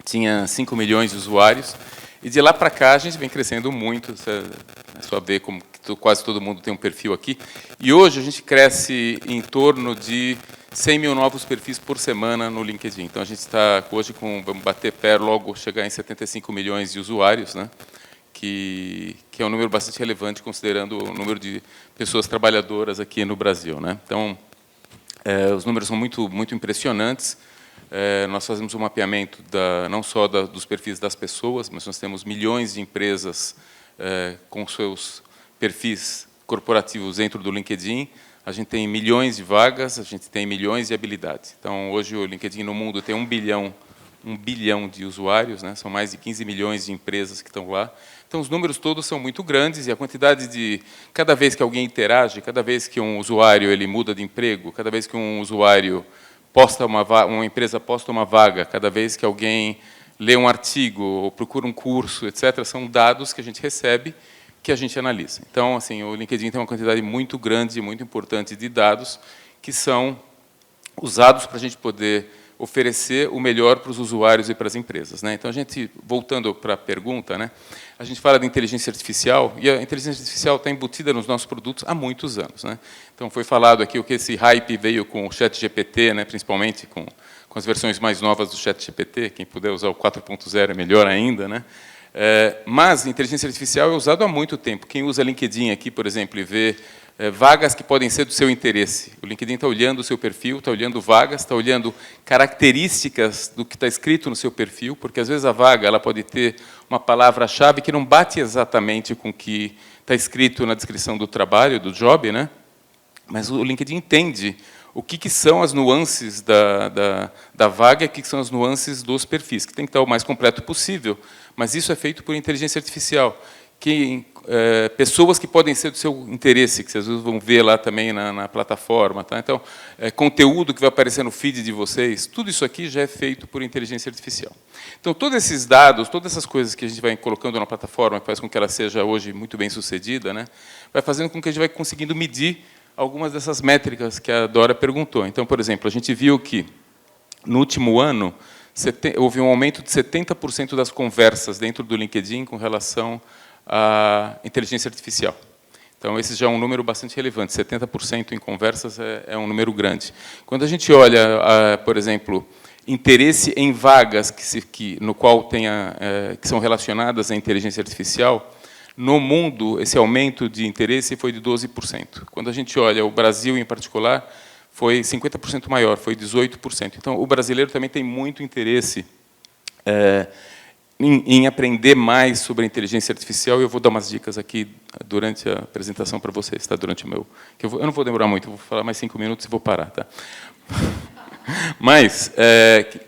Tinha 5 milhões de usuários. E, de lá para cá, a gente vem crescendo muito. É só ver como quase todo mundo tem um perfil aqui. E, hoje, a gente cresce em torno de 100 mil novos perfis por semana no LinkedIn. Então, a gente está hoje vamos bater pé, logo chegar em 75 milhões de usuários, né? Que é um número bastante relevante, considerando o número de pessoas trabalhadoras aqui no Brasil, né? Então, os números são muito, muito impressionantes. Nós fazemos um mapeamento não só dos perfis das pessoas, mas nós temos milhões de empresas com seus perfis corporativos dentro do LinkedIn. A gente tem milhões de vagas, a gente tem milhões de habilidades. Então, hoje, o LinkedIn no mundo tem 1 bilhão de usuários, né? São mais de 15 milhões de empresas que estão lá. Então, os números todos são muito grandes e a quantidade de... Cada vez que alguém interage, cada vez que um usuário ele muda de emprego, cada vez que um usuário uma empresa posta uma vaga, cada vez que alguém lê um artigo ou procura um curso, etc., são dados que a gente recebe, que a gente analisa. Então, assim, o LinkedIn tem uma quantidade muito grande e muito importante de dados que são usados para a gente poder oferecer o melhor para os usuários e para as empresas, né? Então, a gente, voltando para a pergunta, né, a gente fala de inteligência artificial, e a inteligência artificial está embutida nos nossos produtos há muitos anos, né? Então, foi falado aqui o que esse hype veio com o ChatGPT, né, principalmente com as versões mais novas do ChatGPT, quem puder usar o 4.0 é melhor ainda, né? Mas inteligência artificial é usado há muito tempo. Quem usa LinkedIn aqui, por exemplo, e vê vagas que podem ser do seu interesse. O LinkedIn está olhando o seu perfil, está olhando vagas, está olhando características do que está escrito no seu perfil, porque, às vezes, a vaga ela pode ter uma palavra-chave que não bate exatamente com o que está escrito na descrição do trabalho, do job, né? Mas o LinkedIn entende o que são as nuances da vaga e o que são as nuances dos perfis, que tem que estar o mais completo possível, mas isso é feito por inteligência artificial. Pessoas que podem ser do seu interesse, que vocês vão ver lá também na plataforma. Tá? Então, conteúdo que vai aparecer no feed de vocês, tudo isso aqui já é feito por inteligência artificial. Então, todos esses dados, todas essas coisas que a gente vai colocando na plataforma, que faz com que ela seja hoje muito bem sucedida, né, vai fazendo com que a gente vai conseguindo medir algumas dessas métricas que a Dora perguntou. Então, por exemplo, a gente viu que, no último ano, houve um aumento de 70% das conversas dentro do LinkedIn com relação à inteligência artificial. Então, esse já é um número bastante relevante. 70% em conversas é um número grande. Quando a gente olha, por exemplo, interesse em vagas no qual que são relacionadas à inteligência artificial, no mundo, esse aumento de interesse foi de 12%. Quando a gente olha o Brasil, em particular, foi 50% maior, foi 18%. Então, o brasileiro também tem muito interesse em aprender mais sobre a inteligência artificial, e eu vou dar umas dicas aqui durante a apresentação para vocês, tá? Durante o meu... Eu não vou demorar muito, eu vou falar mais 5 minutos e vou parar. Tá? Mas,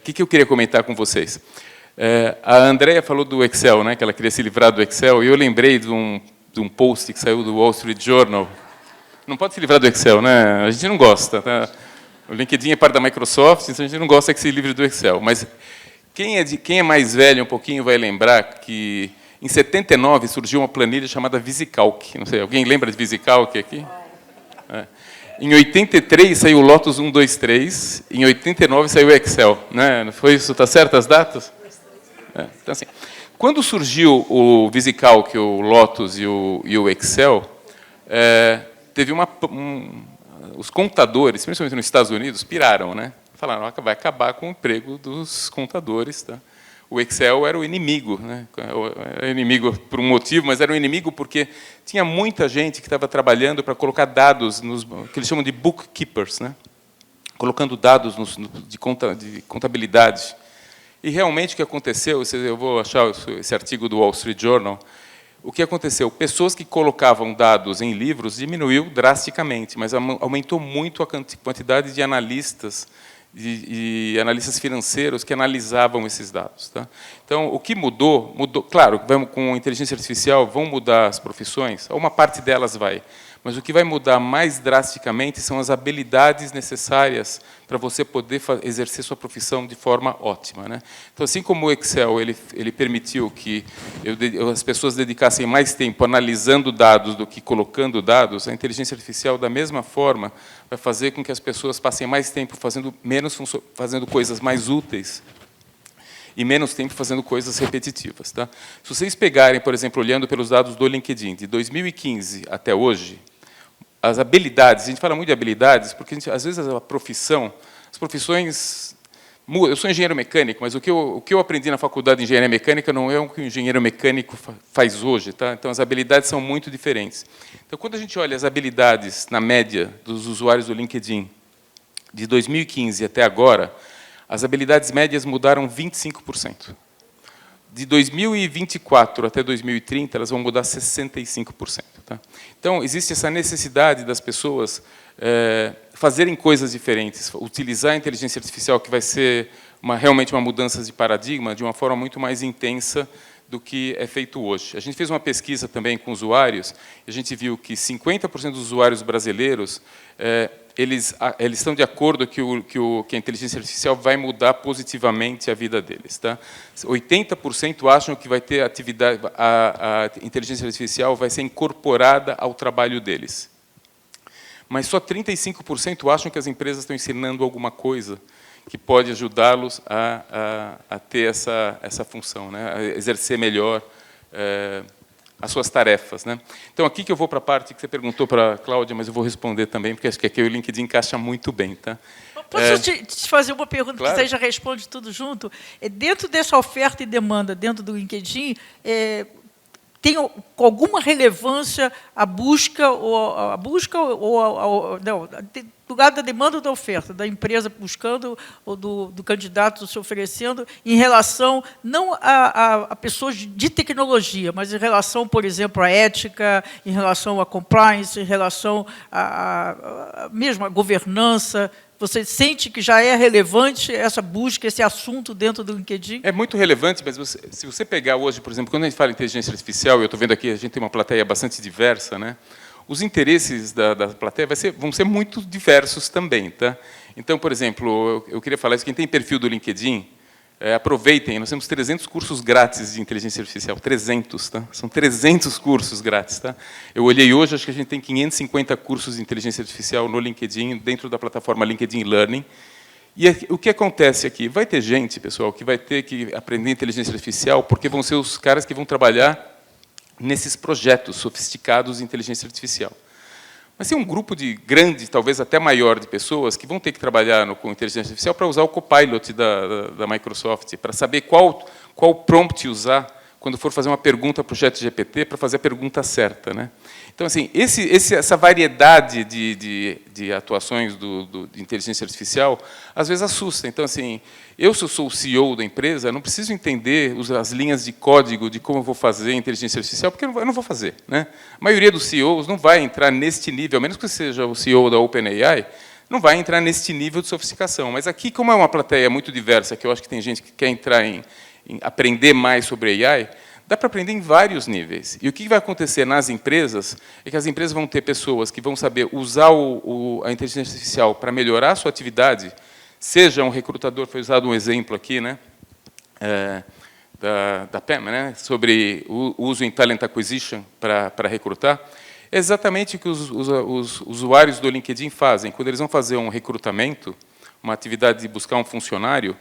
o que eu queria comentar com vocês? A Andrea falou do Excel, né, que ela queria se livrar do Excel, e eu lembrei de um post que saiu do Wall Street Journal. Não pode se livrar do Excel, né? A gente não gosta. Tá? O LinkedIn é parte da Microsoft, então a gente não gosta que se livre do Excel. Mas quem é mais velho um pouquinho vai lembrar que, em 79, surgiu uma planilha chamada VisiCalc. Não sei, alguém lembra de VisiCalc aqui? Em 83 saiu o Lotus 123, em 89 saiu o Excel. Né? Não foi isso? Está certo as datas? Então, assim, quando surgiu o VisiCalc, o Lotus e o Excel, teve os contadores, principalmente nos Estados Unidos, piraram, né? Falaram, vai acabar com o emprego dos contadores. Tá? O Excel era o inimigo, né? Era inimigo por um motivo, mas era um inimigo porque tinha muita gente que estava trabalhando para colocar dados que eles chamam de bookkeepers, né? Colocando dados de contabilidade. E realmente o que aconteceu, eu vou achar esse artigo do Wall Street Journal, o que aconteceu? Pessoas que colocavam dados em livros diminuiu drasticamente, mas aumentou muito a quantidade de analistas e analistas financeiros que analisavam esses dados. Tá? Então, o que mudou, claro, com a inteligência artificial vão mudar as profissões, uma parte delas vai, mas o que vai mudar mais drasticamente são as habilidades necessárias para você poder exercer sua profissão de forma ótima. Né? Então, assim como o Excel ele permitiu que as pessoas dedicassem mais tempo analisando dados do que colocando dados, a inteligência artificial, da mesma forma, vai fazer com que as pessoas passem mais tempo fazendo coisas mais úteis e menos tempo fazendo coisas repetitivas. Tá? Se vocês pegarem, por exemplo, olhando pelos dados do LinkedIn, de 2015 até hoje, as habilidades, a gente fala muito de habilidades, porque às vezes as profissões mudam. Eu sou engenheiro mecânico, mas o que eu aprendi na faculdade de engenharia mecânica não é o que o engenheiro mecânico faz hoje. Tá? Então, as habilidades são muito diferentes. Então, quando a gente olha as habilidades, na média, dos usuários do LinkedIn, de 2015 até agora, as habilidades médias mudaram 25%. De 2024 até 2030, elas vão mudar 65%. Tá? Então, existe essa necessidade das pessoas fazerem coisas diferentes, utilizar a inteligência artificial, que vai ser realmente uma mudança de paradigma, de uma forma muito mais intensa do que é feito hoje. A gente fez uma pesquisa também com usuários, e a gente viu que 50% dos usuários brasileiros eles estão de acordo que a inteligência artificial vai mudar positivamente a vida deles. Tá? 80% acham que vai ter a inteligência artificial vai ser incorporada ao trabalho deles. Mas só 35% acham que as empresas estão ensinando alguma coisa que pode ajudá-los a ter essa função, né? A exercer melhor as suas tarefas. Né? Então, aqui que eu vou para a parte que você perguntou para a Cláudia, mas eu vou responder também, porque acho que aqui o LinkedIn encaixa muito bem. Tá? Posso te fazer uma pergunta, claro, que você já responde tudo junto? Dentro dessa oferta e demanda, dentro do LinkedIn, tem alguma relevância a busca do lado da demanda ou da oferta, da empresa buscando ou do candidato se oferecendo, em relação não a pessoas de tecnologia, mas em relação, por exemplo, à ética, em relação à compliance, em relação mesmo à governança. Você sente que já é relevante essa busca, esse assunto dentro do LinkedIn? É muito relevante, mas se você pegar hoje, por exemplo, quando a gente fala em inteligência artificial, eu estou vendo aqui, a gente tem uma plateia bastante diversa, né? Os interesses da plateia vão ser muito diversos também. Tá? Então, por exemplo, eu queria falar isso, quem tem perfil do LinkedIn, aproveitem, nós temos 300 cursos grátis de inteligência artificial, 300, tá? São 300 cursos grátis. Tá? Eu olhei hoje, acho que a gente tem 550 cursos de inteligência artificial no LinkedIn, dentro da plataforma LinkedIn Learning. E o que acontece aqui? Vai ter gente, pessoal, que vai ter que aprender inteligência artificial, porque vão ser os caras que vão trabalhar nesses projetos sofisticados de inteligência artificial. Mas tem um grupo de grande, talvez até maior, de pessoas que vão ter que trabalhar com inteligência artificial para usar o Copilot da Microsoft, para saber qual prompt usar quando for fazer uma pergunta para o ChatGPT, para fazer a pergunta certa. Né? Então, assim, essa variedade de atuações de inteligência artificial, às vezes assusta. Então, assim, se eu sou o CEO da empresa, não preciso entender as linhas de código de como eu vou fazer inteligência artificial, porque eu não vou fazer. Né? A maioria dos CEOs não vai entrar neste nível, a menos que seja o CEO da OpenAI, não vai entrar neste nível de sofisticação. Mas aqui, como é uma plateia muito diversa, que eu acho que tem gente que quer entrar em aprender mais sobre AI, dá para aprender em vários níveis. E o que vai acontecer nas empresas é que as empresas vão ter pessoas que vão saber usar a inteligência artificial para melhorar a sua atividade, seja um recrutador, foi usado um exemplo aqui, né, da PEM, né, sobre o uso em Talent Acquisition para recrutar. É exatamente o que os usuários do LinkedIn fazem. Quando eles vão fazer um recrutamento, uma atividade de buscar um funcionário,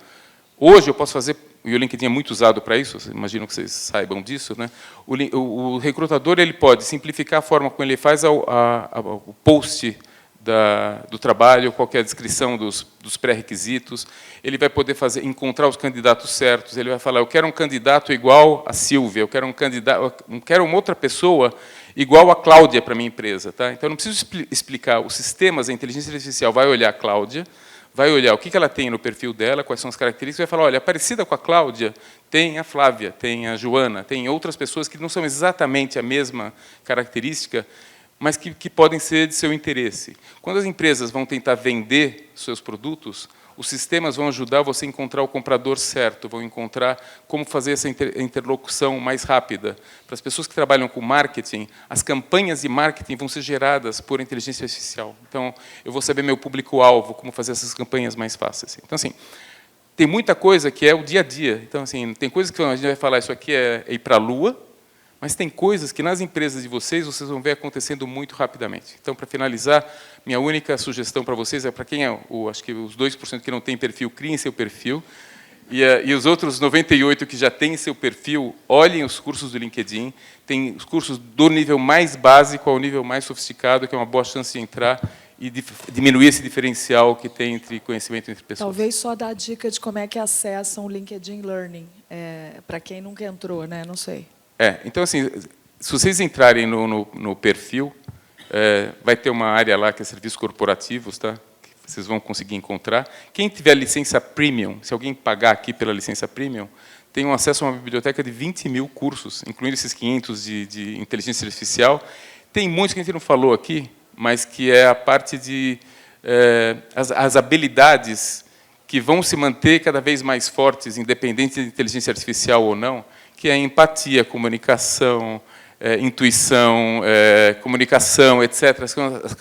hoje eu posso fazer, e o LinkedIn é muito usado para isso, imagino que vocês saibam disso, né? O recrutador ele pode simplificar a forma como ele faz o post do trabalho, qualquer descrição dos pré-requisitos, ele vai poder encontrar os candidatos certos, ele vai falar, eu quero um candidato igual a Silvia, eu quero uma outra pessoa igual a Cláudia para a minha empresa. Tá? Então, eu não preciso explicar, os sistemas, a inteligência artificial vai olhar a Cláudia, vai olhar o que ela tem no perfil dela, quais são as características, e vai falar, olha, parecida com a Cláudia, tem a Flávia, tem a Joana, tem outras pessoas que não são exatamente a mesma característica, mas que podem ser de seu interesse. Quando as empresas vão tentar vender seus produtos, os sistemas vão ajudar você a encontrar o comprador certo, vão encontrar como fazer essa interlocução mais rápida. Para as pessoas que trabalham com marketing, as campanhas de marketing vão ser geradas por inteligência artificial. Então, eu vou saber meu público-alvo, como fazer essas campanhas mais fáceis. Então, assim, tem muita coisa que é o dia a dia. Então, assim, tem coisas que a gente vai falar, isso aqui é ir para a Lua, mas tem coisas que nas empresas de vocês vão ver acontecendo muito rapidamente. Então, para finalizar, minha única sugestão para vocês é para quem acho que os 2% que não tem perfil, criem seu perfil. E os outros 98% que já têm seu perfil, olhem os cursos do LinkedIn. Tem os cursos do nível mais básico ao nível mais sofisticado, que é uma boa chance de entrar e diminuir esse diferencial que tem entre conhecimento entre pessoas. Talvez só dar a dica de como é que acessam o LinkedIn Learning, para quem nunca entrou, né? Não sei. Então, assim, se vocês entrarem no perfil, vai ter uma área lá que é serviços corporativos, tá? Que vocês vão conseguir encontrar. Quem tiver licença Premium, se alguém pagar aqui pela licença Premium, tem um acesso a uma biblioteca de 20 mil cursos, incluindo esses 500 de inteligência artificial. Tem muitos que a gente não falou aqui, mas que é a parte de as habilidades que vão se manter cada vez mais fortes, independente de inteligência artificial ou não, que é empatia, comunicação, intuição, comunicação, etc.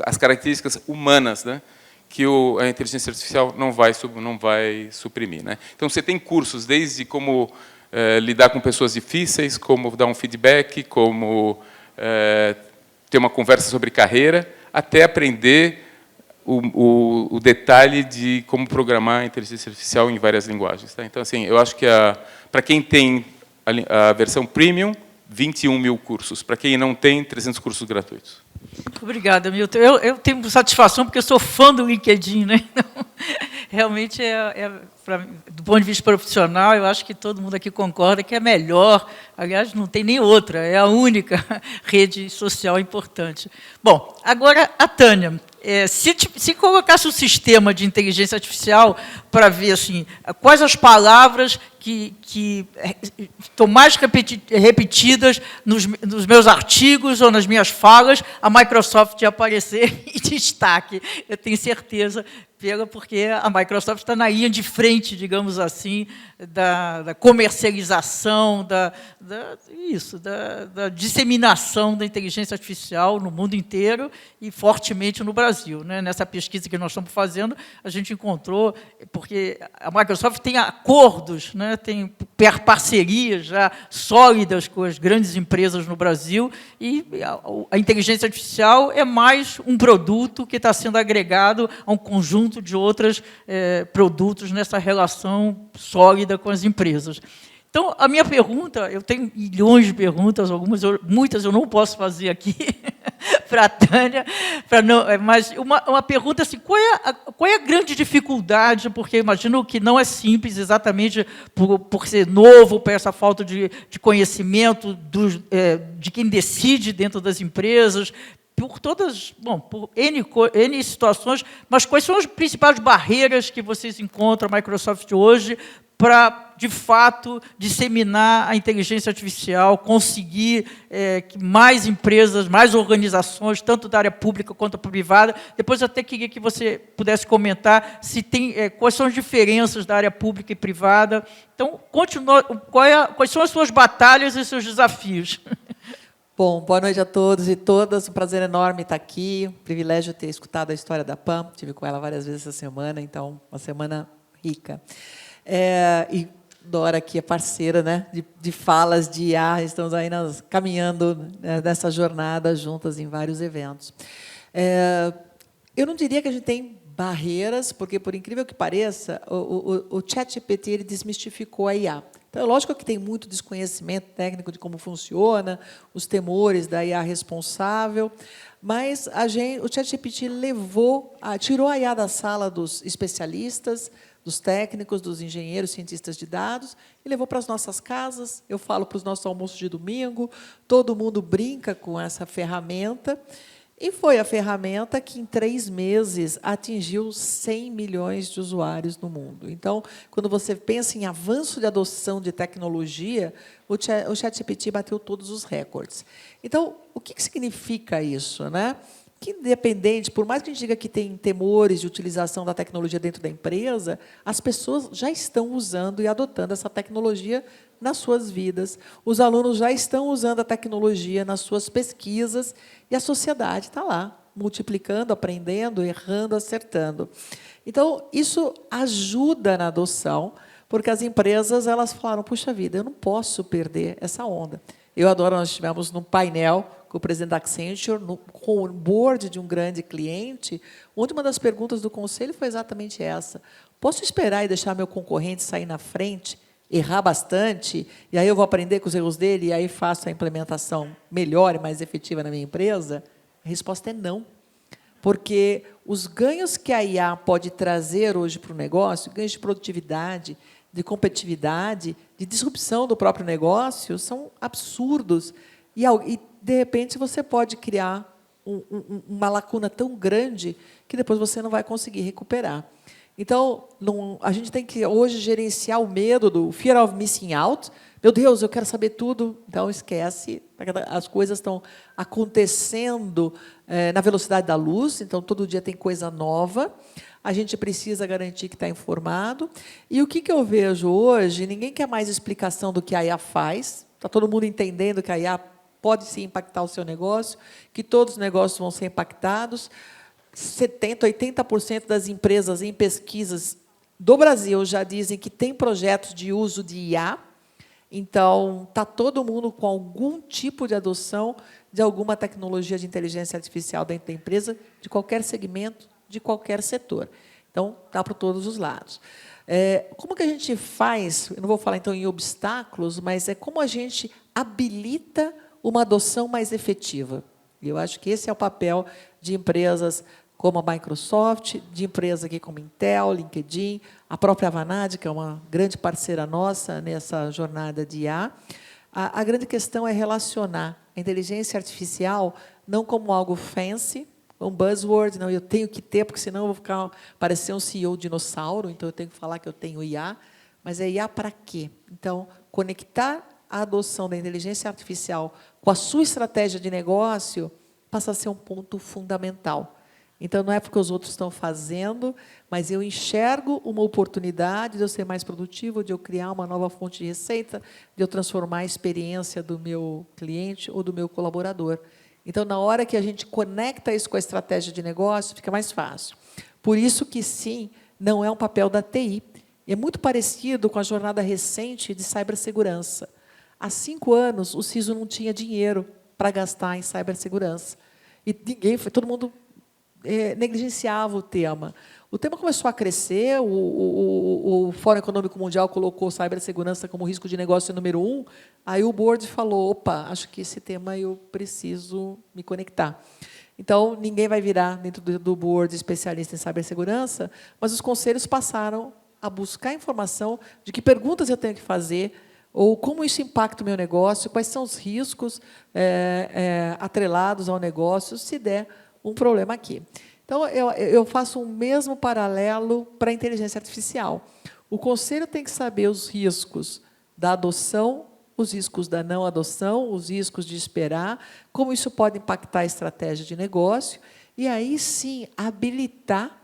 As características humanas, né, que a inteligência artificial não vai suprimir. Né? Então, você tem cursos desde como lidar com pessoas difíceis, como dar um feedback, como ter uma conversa sobre carreira, até aprender o detalhe de como programar a inteligência artificial em várias linguagens. Tá? Então, assim, eu acho que para quem tem a versão Premium, 21 mil cursos. Para quem não tem, 300 cursos gratuitos. Muito obrigada, Milton. Eu tenho satisfação porque eu sou fã do LinkedIn, né? Então, realmente do ponto de vista profissional, eu acho que todo mundo aqui concorda que é melhor, aliás, não tem nem outra, é a única rede social importante. Bom, agora a Tânia. Se colocasse um sistema de inteligência artificial para ver assim, quais as palavras que estão mais repetidas nos meus artigos ou nas minhas falas, a Microsoft ia aparecer em destaque, eu tenho certeza, porque a Microsoft está na linha de frente, digamos assim, da comercialização, da disseminação da inteligência artificial no mundo inteiro e fortemente no Brasil. Né? Nessa pesquisa que nós estamos fazendo, a gente encontrou, porque a Microsoft tem acordos, né? Tem parcerias já sólidas com as grandes empresas no Brasil, e a inteligência artificial é mais um produto que está sendo agregado a um conjunto de outros produtos nessa relação sólida com as empresas. Então, a minha pergunta, eu tenho milhões de perguntas, muitas eu não posso fazer aqui para a Tânia, mas uma pergunta assim, qual é a grande dificuldade, porque imagino que não é simples exatamente por ser novo, por essa falta de conhecimento de quem decide dentro das empresas, por todas, por N situações, mas quais são as principais barreiras que vocês encontram na Microsoft hoje para, de fato, disseminar a inteligência artificial, conseguir que mais empresas, mais organizações, tanto da área pública quanto privada. Depois, eu até queria que você pudesse comentar se tem, quais são as diferenças da área pública e privada. Então, quais são as suas batalhas e seus desafios? Bom, boa noite a todos e todas. Um prazer enorme estar aqui. Um privilégio ter escutado a história da Pam. Estive com ela várias vezes essa semana, então, uma semana rica. E Dora aqui é parceira, né, de falas de IA, estamos aí caminhando nessa jornada juntas em vários eventos. Eu não diria que a gente tem barreiras, porque, por incrível que pareça, o ChatGPT ele desmistificou a IA. Então, é lógico que tem muito desconhecimento técnico de como funciona, os temores da IA responsável, mas o ChatGPT tirou a IA da sala dos especialistas, dos técnicos, dos engenheiros, cientistas de dados, e levou para as nossas casas. Eu falo para os nossos almoços de domingo, todo mundo brinca com essa ferramenta, e foi a ferramenta que, em 3 meses, atingiu 100 milhões de usuários no mundo. Então, quando você pensa em avanço de adoção de tecnologia, o ChatGPT bateu todos os recordes. Então, o que significa isso, né? Que, independente, por mais que a gente diga que tem temores de utilização da tecnologia dentro da empresa, as pessoas já estão usando e adotando essa tecnologia nas suas vidas. Os alunos já estão usando a tecnologia nas suas pesquisas e a sociedade está lá, multiplicando, aprendendo, errando, acertando. Então, isso ajuda na adoção, porque as empresas elas falaram, puxa vida, eu não posso perder essa onda. Eu adoro, nós estivemos num painel com o presidente da Accenture, com o board de um grande cliente, onde uma das perguntas do conselho foi exatamente essa. Posso esperar e deixar meu concorrente sair na frente, errar bastante, e aí eu vou aprender com os erros dele, e aí faço a implementação melhor e mais efetiva na minha empresa? A resposta é não. Porque os ganhos que a IA pode trazer hoje para o negócio, ganhos de produtividade, de competitividade, de disrupção do próprio negócio, são absurdos. E, de repente, você pode criar uma lacuna tão grande que depois você não vai conseguir recuperar. Então, a gente tem que, hoje, gerenciar o medo do fear of missing out. Meu Deus, eu quero saber tudo. Então, esquece. As coisas estão acontecendo na velocidade da luz, então, todo dia tem coisa nova. A gente precisa garantir que está informado. E o que eu vejo hoje, ninguém quer mais explicação do que a IA faz. Está todo mundo entendendo que a IA pode, sim, impactar o seu negócio, que todos os negócios vão ser impactados. 70%, 80% das empresas em pesquisas do Brasil já dizem que tem projetos de uso de IA. Então, está todo mundo com algum tipo de adoção de alguma tecnologia de inteligência artificial dentro da empresa, de qualquer segmento, de qualquer setor. Então, está para todos os lados. Como que a gente faz, eu não vou falar, então, em obstáculos, mas como a gente habilita uma adoção mais efetiva. E eu acho que esse é o papel de empresas como a Microsoft, de empresas aqui como Intel, LinkedIn, a própria Avanade, que é uma grande parceira nossa nessa jornada de IA. A grande questão é relacionar a inteligência artificial não como algo fancy, um buzzword, não, eu tenho que ter, porque senão eu vou parecer um CEO dinossauro, então eu tenho que falar que eu tenho IA, mas é IA para quê? Então, conectar a adoção da inteligência artificial com a sua estratégia de negócio passa a ser um ponto fundamental. Então, não é porque os outros estão fazendo, mas eu enxergo uma oportunidade de eu ser mais produtivo, de eu criar uma nova fonte de receita, de eu transformar a experiência do meu cliente ou do meu colaborador. Então, na hora que a gente conecta isso com a estratégia de negócio, fica mais fácil. Por isso que, sim, não é um papel da TI. É muito parecido com a jornada recente de cibersegurança. Há 5 anos, o CISO não tinha dinheiro para gastar em cibersegurança. E todo mundo negligenciava o tema. O tema começou a crescer, o Fórum Econômico Mundial colocou cibersegurança como risco de negócio número 1, aí o board falou, opa, acho que esse tema eu preciso me conectar. Então, ninguém vai virar dentro do board especialista em cibersegurança, mas os conselhos passaram a buscar informação de que perguntas eu tenho que fazer, ou como isso impacta o meu negócio, quais são os riscos atrelados ao negócio, se der um problema aqui. Então, eu faço o mesmo paralelo para a inteligência artificial. O conselho tem que saber os riscos da adoção, os riscos da não adoção, os riscos de esperar, como isso pode impactar a estratégia de negócio, e aí, sim, habilitar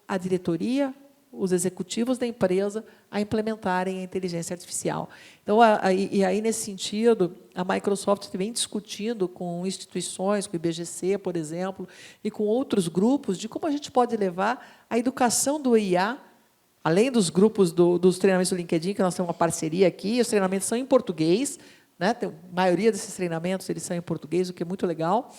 a diretoria, os executivos da empresa a implementarem a inteligência artificial. Então, aí, nesse sentido, a Microsoft vem discutindo com instituições, com o IBGC, por exemplo, e com outros grupos, de como a gente pode levar a educação do IA, além dos grupos dos treinamentos do LinkedIn, que nós temos uma parceria aqui, os treinamentos são em português, né? A maioria desses treinamentos eles são em português, o que é muito legal,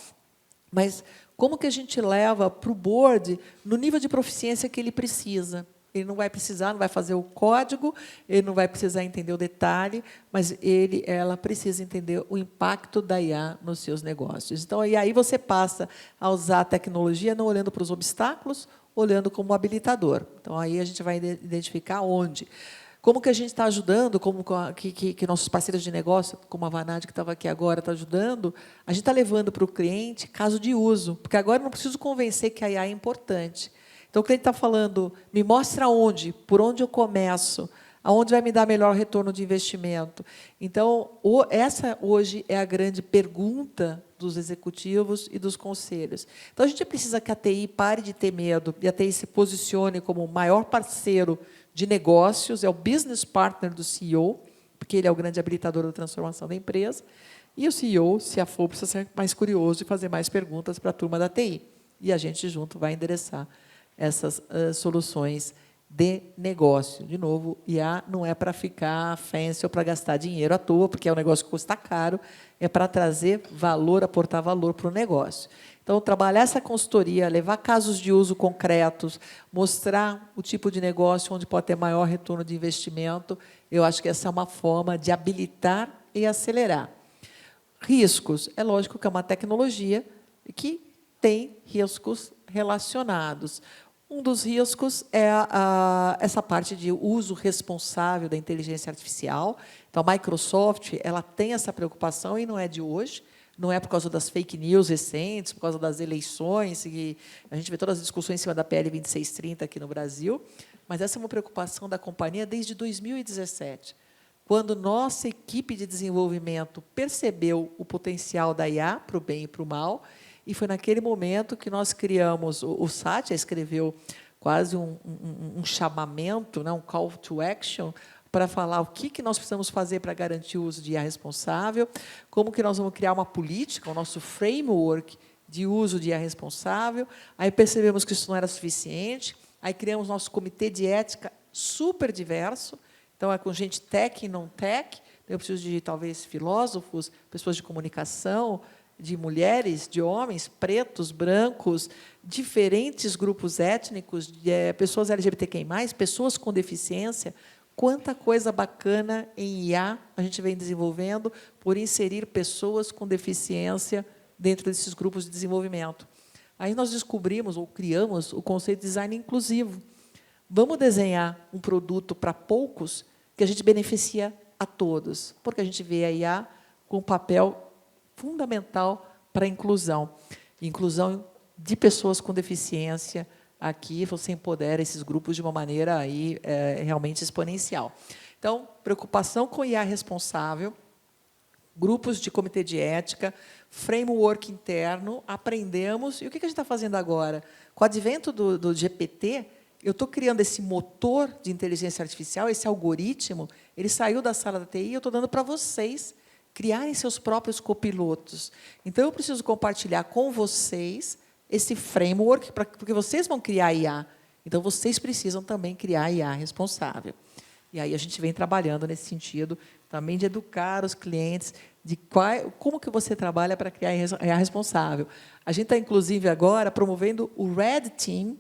mas como que a gente leva para o board no nível de proficiência que ele precisa? Ele não vai precisar, não vai fazer o código, ele não vai precisar entender o detalhe, mas ela precisa entender o impacto da IA nos seus negócios. Então, e aí você passa a usar a tecnologia não olhando para os obstáculos, olhando como habilitador. Então, aí a gente vai identificar onde. Como que a gente está ajudando, como que nossos parceiros de negócio, como a Vanade, que estava aqui agora, está ajudando, a gente está levando para o cliente caso de uso, porque agora eu não preciso convencer que a IA é importante. Então, o cliente está falando, me mostra onde, por onde eu começo, aonde vai me dar melhor retorno de investimento. Então, essa hoje é a grande pergunta dos executivos e dos conselhos. Então, a gente precisa que a TI pare de ter medo e a TI se posicione como o maior parceiro de negócios, é o business partner do CEO, porque ele é o grande habilitador da transformação da empresa, e o CEO, se a for, precisa ser mais curioso e fazer mais perguntas para a turma da TI. E a gente, junto, vai endereçar essas soluções de negócio. De novo, IA não é para ficar fancy ou para gastar dinheiro à toa, porque é um negócio que custa caro, é para trazer valor, aportar valor para o negócio. Então, trabalhar essa consultoria, levar casos de uso concretos, mostrar o tipo de negócio onde pode ter maior retorno de investimento, eu acho que essa é uma forma de habilitar e acelerar. Riscos. É lógico que é uma tecnologia que tem riscos relacionados. Um dos riscos é essa parte de uso responsável da inteligência artificial. Então, a Microsoft ela tem essa preocupação, e não é de hoje, não é por causa das fake news recentes, por causa das eleições, e a gente vê todas as discussões em cima da PL 2630 aqui no Brasil, mas essa é uma preocupação da companhia desde 2017, quando nossa equipe de desenvolvimento percebeu o potencial da IA para o bem e para o mal, e foi naquele momento que nós criamos, o Satya escreveu quase um chamamento, né, um call to action, para falar o que nós precisamos fazer para garantir o uso de IA responsável, como que nós vamos criar uma política, o nosso framework de uso de IA responsável. Aí percebemos que isso não era suficiente, aí criamos nosso comitê de ética super diverso, então é com gente tech e não tech, eu preciso de, talvez, filósofos, pessoas de comunicação, de mulheres, de homens, pretos, brancos, diferentes grupos étnicos, pessoas LGBTQI+, pessoas com deficiência. Quanta coisa bacana em IA a gente vem desenvolvendo por inserir pessoas com deficiência dentro desses grupos de desenvolvimento. Aí nós descobrimos, ou criamos, o conceito de design inclusivo. Vamos desenhar um produto para poucos que a gente beneficia a todos, porque a gente vê a IA com um papel fundamental para a inclusão. Inclusão de pessoas com deficiência. Aqui você empodera esses grupos de uma maneira aí, realmente exponencial. Então, preocupação com IA responsável, grupos de comitê de ética, framework interno, aprendemos. E o que a gente está fazendo agora? Com o advento do GPT, eu estou criando esse motor de inteligência artificial, esse algoritmo, ele saiu da sala da TI, eu estou dando para vocês criarem seus próprios copilotos. Então, eu preciso compartilhar com vocês esse framework, porque vocês vão criar IA. Então, vocês precisam também criar IA responsável. E aí a gente vem trabalhando nesse sentido, também de educar os clientes de como que você trabalha para criar IA responsável. A gente está, inclusive, agora promovendo o Red Team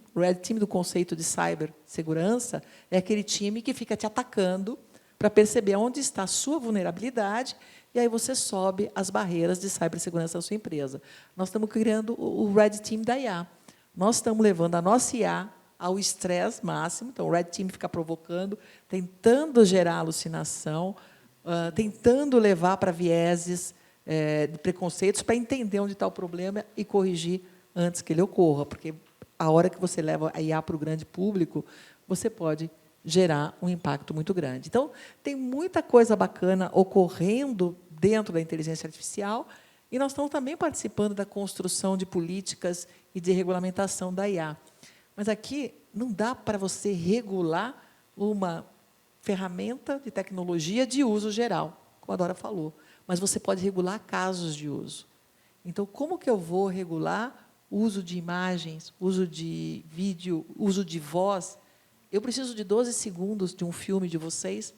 do conceito de cibersegurança, é aquele time que fica te atacando para perceber onde está a sua vulnerabilidade, e aí você sobe as barreiras de cibersegurança da sua empresa. Nós estamos criando o Red Team da IA. Nós estamos levando a nossa IA ao estresse máximo, então o Red Team fica provocando, tentando gerar alucinação, tentando levar para vieses de preconceitos para entender onde está o problema e corrigir antes que ele ocorra, porque a hora que você leva a IA para o grande público, você pode gerar um impacto muito grande. Então, tem muita coisa bacana ocorrendo dentro da inteligência artificial e nós estamos também participando da construção de políticas e de regulamentação da IA. Mas aqui não dá para você regular uma ferramenta de tecnologia de uso geral, como a Dora falou, mas você pode regular casos de uso. Então, como que eu vou regular o uso de imagens, uso de vídeo, uso de voz? Eu preciso de 12 segundos de um filme de vocês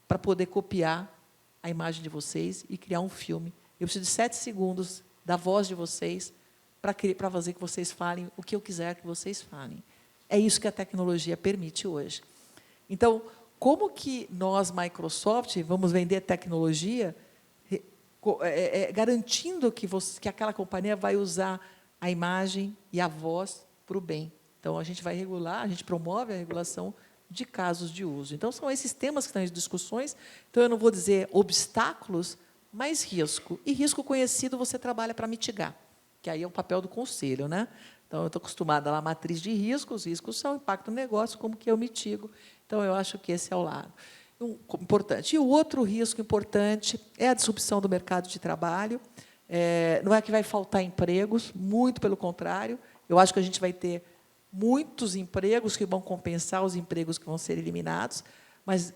para poder copiar a imagem de vocês e criar um filme. Eu preciso de 7 segundos da voz de vocês para fazer que vocês falem o que eu quiser que vocês falem. É isso que a tecnologia permite hoje. Então, como que nós, Microsoft, vamos vender tecnologia garantindo que aquela companhia vai usar a imagem e a voz para o bem? Então, a gente vai regular, a gente promove a regulação de casos de uso. Então, são esses temas que estão em discussões. Então, eu não vou dizer obstáculos, mas risco. E risco conhecido você trabalha para mitigar, que aí é o papel do conselho, né? Então, eu estou acostumada à matriz de riscos, os riscos são impacto no negócio, como que eu mitigo. Então, eu acho que esse é o lado importante. E o outro risco importante é a disrupção do mercado de trabalho. Não é que vai faltar empregos, muito pelo contrário. Eu acho que a gente vai ter muitos empregos que vão compensar os empregos que vão ser eliminados, mas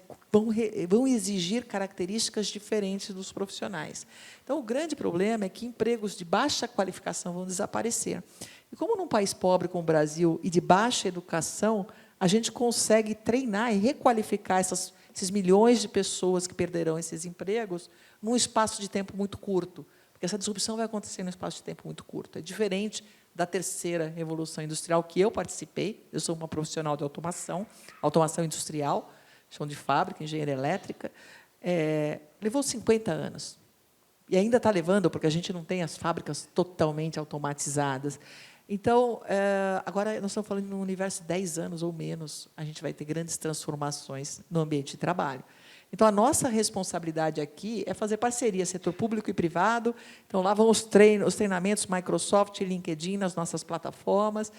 vão exigir características diferentes dos profissionais. Então, o grande problema é que empregos de baixa qualificação vão desaparecer. E como num país pobre como o Brasil e de baixa educação, a gente consegue treinar e requalificar esses milhões de pessoas que perderão esses empregos num espaço de tempo muito curto, porque essa disrupção vai acontecer num espaço de tempo muito curto. É diferente da terceira revolução industrial que eu participei. Eu sou uma profissional de automação industrial, chão de fábrica, engenharia elétrica. Levou 50 anos. E ainda está levando, porque a gente não tem as fábricas totalmente automatizadas. Então, agora nós estamos falando de um universo de 10 anos ou menos, a gente vai ter grandes transformações no ambiente de trabalho. Então, a nossa responsabilidade aqui é fazer parceria, setor público e privado. Então, lá vão os treinamentos Microsoft e LinkedIn nas nossas plataformas,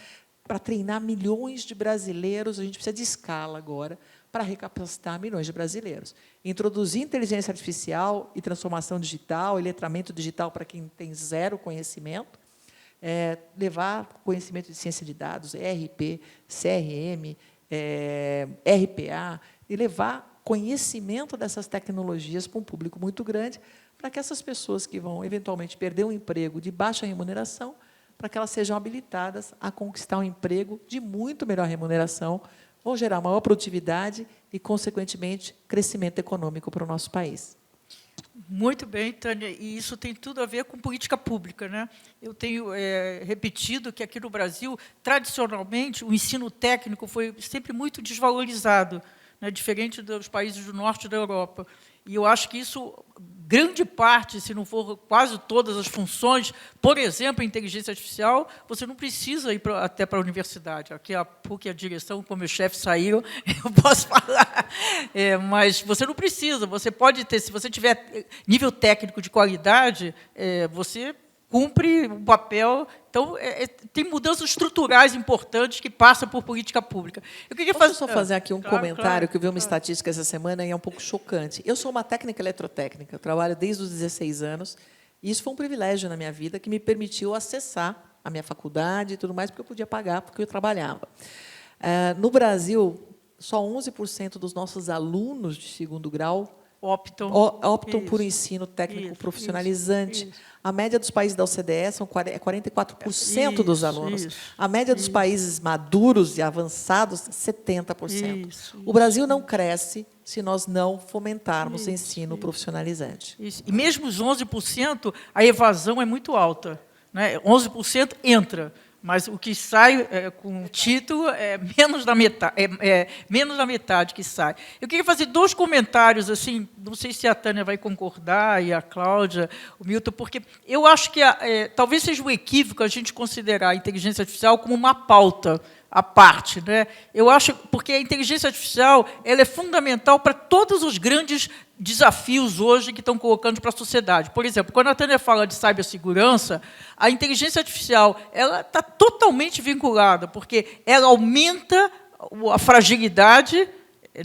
para treinar milhões de brasileiros. A gente precisa de escala agora para recapacitar milhões de brasileiros. Introduzir inteligência artificial e transformação digital, e letramento digital para quem tem zero conhecimento, levar conhecimento de ciência de dados, ERP, CRM, RPA, e levar conhecimento dessas tecnologias para um público muito grande, para que essas pessoas que vão, eventualmente, perder um emprego de baixa remuneração, para que elas sejam habilitadas a conquistar um emprego de muito melhor remuneração, vão gerar maior produtividade e, consequentemente, crescimento econômico para o nosso país. Muito bem, Tânia, e isso tem tudo a ver com política pública, né? Eu tenho repetido que aqui no Brasil, tradicionalmente, o ensino técnico foi sempre muito desvalorizado, né, diferente dos países do norte da Europa. E eu acho que isso grande parte, se não for quase todas as funções, por exemplo, a inteligência artificial, você não precisa ir até para a universidade. Aqui a PUC e a direção, como meus chefes saíram, eu posso falar. Mas você não precisa, você pode ter, se você tiver nível técnico de qualidade, você cumpre o papel. Então, tem mudanças estruturais importantes que passam por política pública. Eu queria Posso só fazer aqui um comentário, que eu vi uma estatística essa semana e é um pouco chocante. Eu sou uma técnica eletrotécnica, eu trabalho desde os 16 anos, e isso foi um privilégio na minha vida que me permitiu acessar a minha faculdade e tudo mais, porque eu podia pagar, porque eu trabalhava. No Brasil, só 11% dos nossos alunos de segundo grau optam por ensino técnico profissionalizante. A média dos países da OCDE é 44% dos alunos. A média dos países maduros e avançados, 70%. O Brasil não cresce se nós não fomentarmos o ensino profissionalizante. E mesmo os 11%, a evasão é muito alta, né? 11% entra, mas o que sai com o título é menos da metade, menos da metade que sai. Eu queria fazer 2 comentários, assim, não sei se a Tânia vai concordar, e a Cláudia, o Milton, porque eu acho que talvez seja um equívoco a gente considerar a inteligência artificial como uma pauta à parte, né? Eu acho, porque a inteligência artificial ela é fundamental para todos os grandes desafios hoje que estão colocando para a sociedade. Por exemplo, quando a Tânia fala de cibersegurança, a inteligência artificial ela está totalmente vinculada, porque ela aumenta a fragilidade,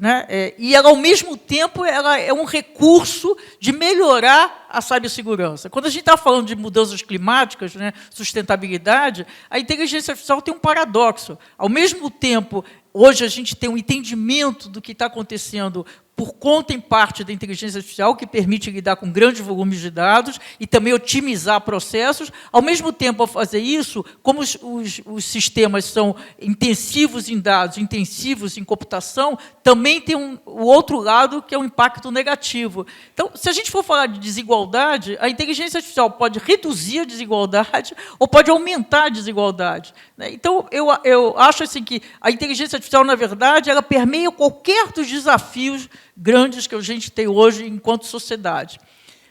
né? E ela, ao mesmo tempo, ela é um recurso de melhorar a cibersegurança. Quando a gente está falando de mudanças climáticas, né, sustentabilidade, a inteligência artificial tem um paradoxo. Ao mesmo tempo, hoje a gente tem um entendimento do que está acontecendo por conta, em parte, da inteligência artificial, que permite lidar com grandes volumes de dados e também otimizar processos. Ao mesmo tempo, ao fazer isso, como os sistemas são intensivos em dados, intensivos em computação, também tem o outro lado, que é o impacto negativo. Então, se a gente for falar de desigualdade, a inteligência artificial pode reduzir a desigualdade ou pode aumentar a desigualdade, né? Então, eu acho assim, que a inteligência artificial, na verdade, ela permeia qualquer dos desafios grandes que a gente tem hoje enquanto sociedade.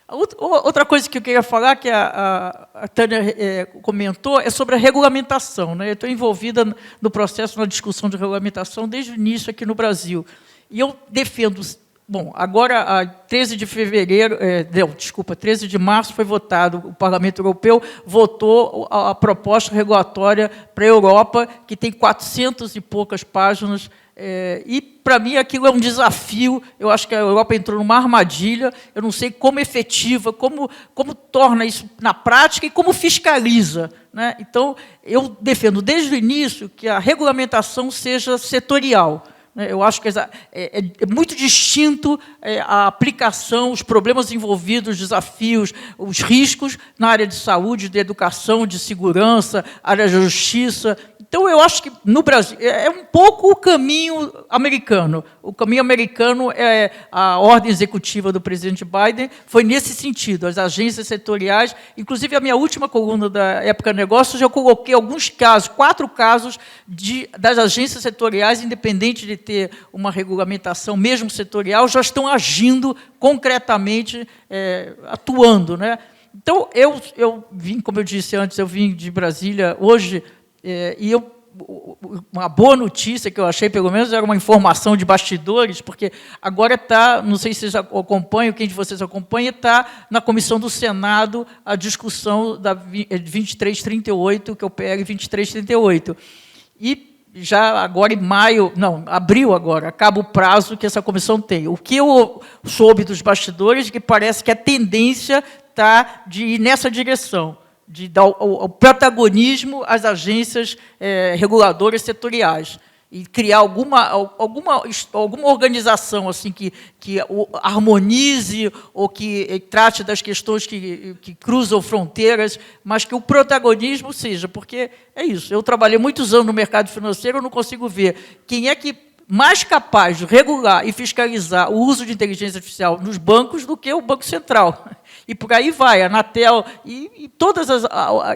Outra coisa que eu queria falar, que a Tânia comentou, é sobre a regulamentação, né? Eu estou envolvida no processo, na discussão de regulamentação, desde o início aqui no Brasil. E eu defendo... Bom, agora, 13 de março foi votado, o Parlamento Europeu votou a proposta regulatória para a Europa, que tem 400 e poucas páginas, e, para mim, aquilo é um desafio. Eu acho que a Europa entrou numa armadilha, eu não sei como efetiva, como torna isso na prática e como fiscaliza, né? Então, eu defendo desde o início que a regulamentação seja setorial. Eu acho que é muito distinto a aplicação, os problemas envolvidos, os desafios, os riscos na área de saúde, de educação, de segurança, área da justiça. Então, eu acho que, no Brasil, é um pouco o caminho americano. O caminho americano é a ordem executiva do presidente Biden, foi nesse sentido, as agências setoriais. Inclusive, a minha última coluna da Época Negócios, eu coloquei alguns casos, 4 casos das agências setoriais, independente de ter uma regulamentação, mesmo setorial, já estão agindo concretamente, atuando, né? Então, eu vim, como eu disse antes, eu vim de Brasília hoje, e uma boa notícia que eu achei, pelo menos, era uma informação de bastidores, porque agora está, não sei se vocês acompanham, quem de vocês acompanha, está na comissão do Senado a discussão da 2338, que é o PL 2338. E já agora em maio, não, abril agora, acaba o prazo que essa comissão tem. O que eu soube dos bastidores é que parece que a tendência está de ir nessa direção, de dar o protagonismo às agências reguladoras setoriais e criar alguma organização assim que harmonize ou que trate das questões que cruzam fronteiras, mas que o protagonismo seja, porque é isso. Eu trabalhei muitos anos no mercado financeiro, eu não consigo ver quem é que mais capaz de regular e fiscalizar o uso de inteligência artificial nos bancos do que o Banco Central. E por aí vai, a Anatel, e todas as...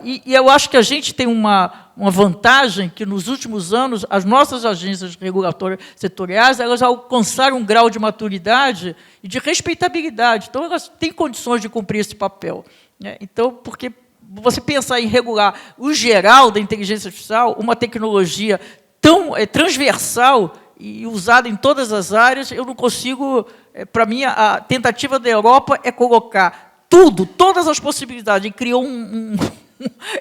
E eu acho que a gente tem uma uma vantagem que, nos últimos anos, as nossas agências regulatórias setoriais elas alcançaram um grau de maturidade e de respeitabilidade. Então, elas têm condições de cumprir esse papel, né? Então, porque você pensar em regular o geral da inteligência artificial, uma tecnologia tão transversal e usada em todas as áreas, eu não consigo... Para mim, a tentativa da Europa é colocar tudo, todas as possibilidades, e criou um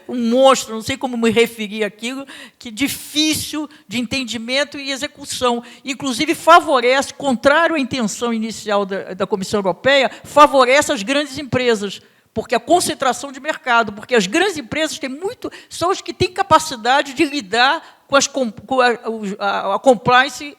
monstro, não sei como me referir àquilo, que difícil de entendimento e execução. Inclusive, favorece, contrário à intenção inicial da Comissão Europeia, favorece as grandes empresas, porque a concentração de mercado, porque as grandes empresas são as que têm capacidade de lidar com a compliance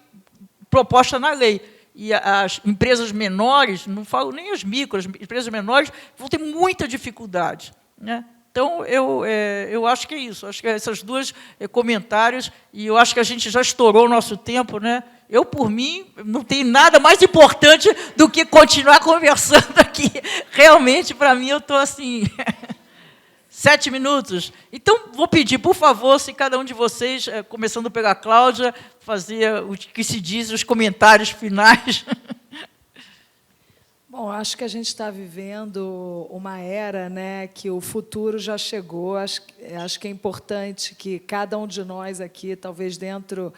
proposta na lei. E as empresas menores, não falo nem as micro, as empresas menores vão ter muita dificuldade, né? Então, eu acho que é isso. Acho que esses dois comentários, e eu acho que a gente já estourou o nosso tempo, né? Eu, por mim, não tem nada mais importante do que continuar conversando aqui. Realmente, para mim, eu estou assim... 7 minutos. Então, vou pedir, por favor, se cada um de vocês, começando pela Cláudia, fazer o que se diz, os comentários finais. Bom, acho que a gente está vivendo uma era, né, que o futuro já chegou. Acho que é importante que cada um de nós aqui, talvez dentro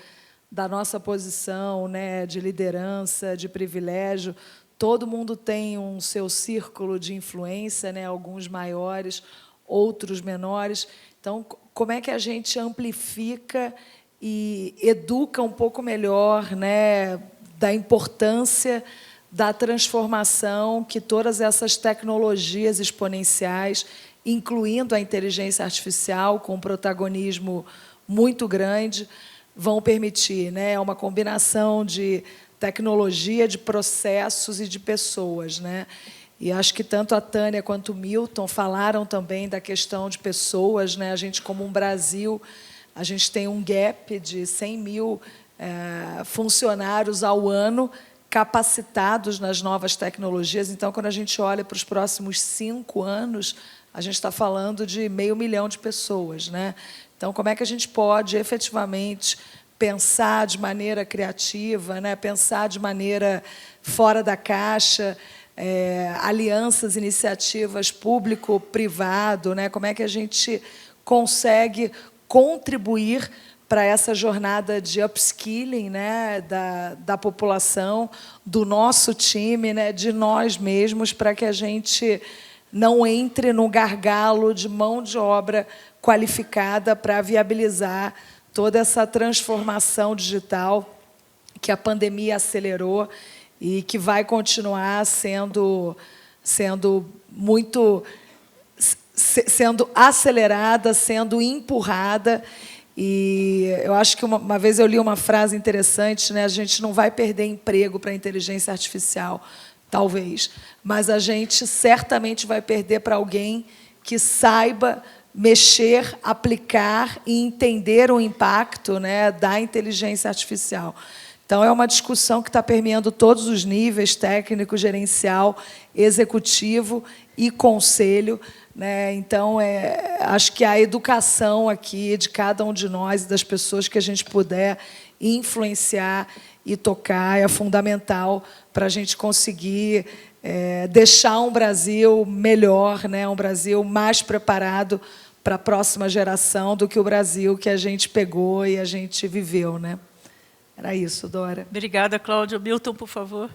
da nossa posição, né, de liderança, de privilégio, todo mundo tem um seu círculo de influência, né, alguns maiores, outros menores. Então, como é que a gente amplifica e educa um pouco melhor, né, da importância da transformação que todas essas tecnologias exponenciais, incluindo a inteligência artificial, com um protagonismo muito grande, vão permitir, né? É uma combinação de tecnologia, de processos e de pessoas, né? E acho que tanto a Tânia quanto o Milton falaram também da questão de pessoas, né? A gente, como um Brasil, a gente tem um gap de 100 mil funcionários ao ano capacitados nas novas tecnologias. Então, quando a gente olha para os próximos 5 anos, a gente está falando de 500 mil de pessoas, né? Então, como é que a gente pode, efetivamente, pensar de maneira criativa, né? Pensar de maneira fora da caixa, alianças, iniciativas público-privado, né? Como é que a gente consegue contribuir para essa jornada de upskilling, né, da população, do nosso time, né, de nós mesmos, para que a gente não entre no gargalo de mão de obra qualificada para viabilizar toda essa transformação digital que a pandemia acelerou e que vai continuar sendo acelerada, sendo empurrada. E eu acho que uma vez eu li uma frase interessante, né? A gente não vai perder emprego para a inteligência artificial, talvez, mas a gente certamente vai perder para alguém que saiba mexer, aplicar e entender o impacto, né, da inteligência artificial. Então, é uma discussão que está permeando todos os níveis, técnico, gerencial, executivo e conselho, né? Então, acho que a educação aqui de cada um de nós e das pessoas que a gente puder influenciar e tocar é fundamental para a gente conseguir deixar um Brasil melhor, né? Um Brasil mais preparado para a próxima geração do que o Brasil que a gente pegou e a gente viveu, né? Era isso, Dora. Obrigada, Cláudia. Milton, por favor.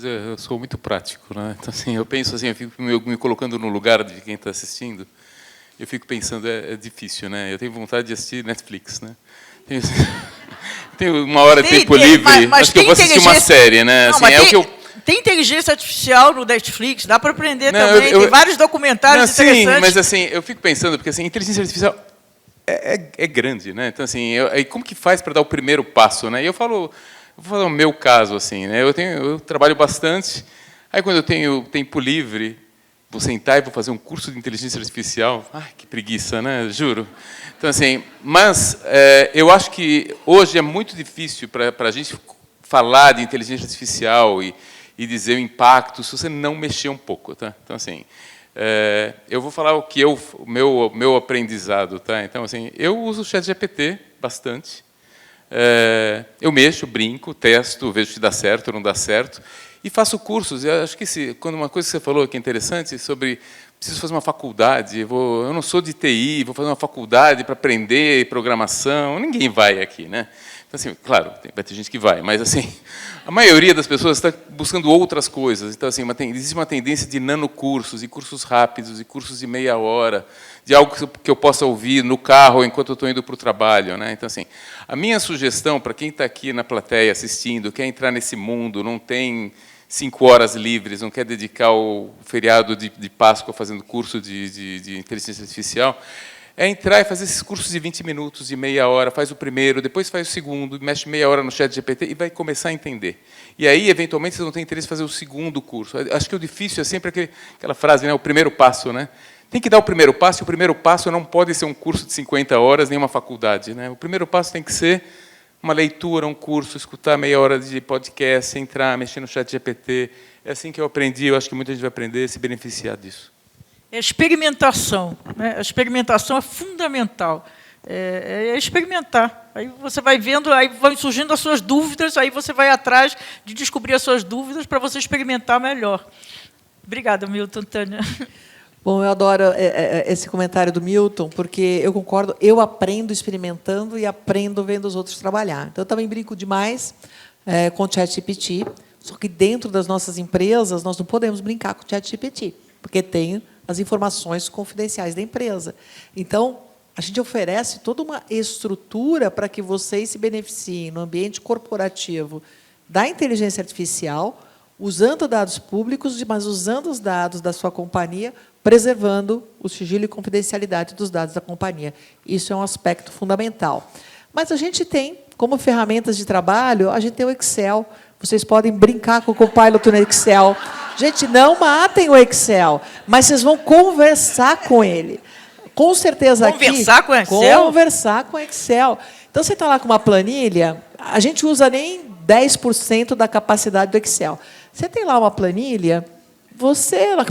Eu sou muito prático, né? Então, assim, eu penso assim, eu fico me colocando no lugar de quem está assistindo. Eu fico pensando, é difícil, né? Eu tenho vontade de assistir Netflix, né? Tenho uma hora de tempo livre, mas acho que eu vou assistir uma série, né? Não, assim, tem inteligência artificial no Netflix, dá para aprender também. Tem vários documentários interessantes. Sim, mas assim, eu fico pensando, porque assim, inteligência artificial é grande, né? Então, assim, como que faz para dar o primeiro passo, né? E eu vou falar o meu caso, assim, né? Eu trabalho bastante, aí quando eu tenho tempo livre, vou sentar e vou fazer um curso de inteligência artificial. Ai, que preguiça, né? Juro. Então, assim, mas eu acho que hoje é muito difícil para a gente falar de inteligência artificial e dizer o impacto se você não mexer um pouco, tá? Então, assim, Eu vou falar o que o meu aprendizado, tá? Então, assim, eu uso o ChatGPT bastante. Eu mexo, brinco, testo, vejo se dá certo ou não dá certo, e faço cursos. Eu acho que quando uma coisa que você falou que é interessante sobre preciso fazer uma faculdade, eu não sou de TI, vou fazer uma faculdade para aprender programação. Ninguém vai aqui, né? Então, assim, claro, vai ter gente que vai, mas assim, a maioria das pessoas está buscando outras coisas. Então, assim, existe uma tendência de nanocursos, e cursos rápidos, e cursos de meia hora, de algo que eu possa ouvir no carro enquanto eu estou indo para o trabalho, né? Então, assim, a minha sugestão para quem está aqui na plateia assistindo, quer entrar nesse mundo, não tem 5 horas livres, não quer dedicar o feriado de Páscoa fazendo curso de inteligência artificial, é entrar e fazer esses cursos de 20 minutos, de meia hora, faz o primeiro, depois faz o segundo, mexe meia hora no ChatGPT e vai começar a entender. E aí, eventualmente, vocês vão ter interesse em fazer o segundo curso. Acho que o difícil é sempre aquela frase, né, o primeiro passo, né? Tem que dar o primeiro passo, e o primeiro passo não pode ser um curso de 50 horas, nem uma faculdade, né? O primeiro passo tem que ser uma leitura, um curso, escutar meia hora de podcast, entrar, mexer no ChatGPT. É assim que eu aprendi, eu acho que muita gente vai aprender, se beneficiar disso. É experimentação, né? A experimentação é fundamental. É experimentar. Aí você vai vendo, aí vão surgindo as suas dúvidas, aí você vai atrás de descobrir as suas dúvidas para você experimentar melhor. Obrigada, Milton, Tânia. Bom, eu adoro esse comentário do Milton, porque eu concordo, eu aprendo experimentando e aprendo vendo os outros trabalhar. Então, eu também brinco demais com o ChatGPT, só que dentro das nossas empresas, nós não podemos brincar com o ChatGPT, porque tem as informações confidenciais da empresa. Então, a gente oferece toda uma estrutura para que vocês se beneficiem no ambiente corporativo da inteligência artificial, usando dados públicos, mas usando os dados da sua companhia, preservando o sigilo e confidencialidade dos dados da companhia. Isso é um aspecto fundamental. Mas a gente tem, como ferramentas de trabalho, a gente tem o Excel. Vocês podem brincar com o Copilot no Excel. Gente, não matem o Excel, mas vocês vão conversar com ele. Com certeza conversar com o Excel? Conversar com o Excel. Então, você está lá com uma planilha, a gente usa nem 10% da capacidade do Excel. Você tem lá uma planilha,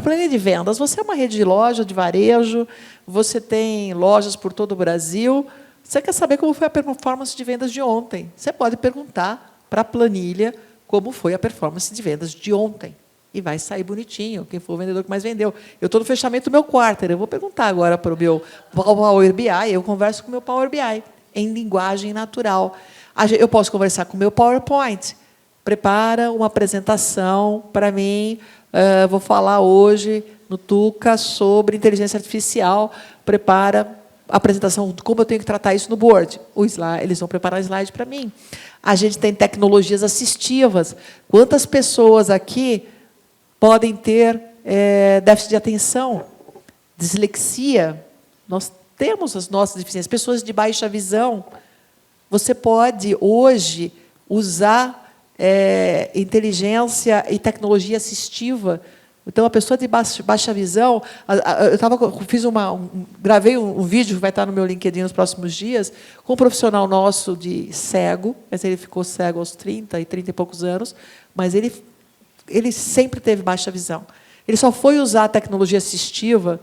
planilha de vendas, você é uma rede de loja, de varejo, você tem lojas por todo o Brasil, você quer saber como foi a performance de vendas de ontem. Você pode perguntar para a planilha como foi a performance de vendas de ontem. E vai sair bonitinho, quem for o vendedor que mais vendeu. Eu estou no fechamento do meu quarter, eu vou perguntar agora para o meu Power BI, eu converso com o meu Power BI, em linguagem natural. Eu posso conversar com o meu PowerPoint. Prepara uma apresentação para mim, vou falar hoje no Tuca sobre inteligência artificial, prepara a apresentação, como eu tenho que tratar isso no board. Eles vão preparar o slide para mim. A gente tem tecnologias assistivas. Quantas pessoas aqui podem ter déficit de atenção, dislexia? Nós temos as nossas deficiências. Pessoas de baixa visão. Você pode, hoje, usar inteligência e tecnologia assistiva. Então, a pessoa de baixa visão, gravei um vídeo que vai estar no meu LinkedIn nos próximos dias, com um profissional nosso de cego, mas ele ficou cego aos 30 e poucos anos, mas ele sempre teve baixa visão. Ele só foi usar a tecnologia assistiva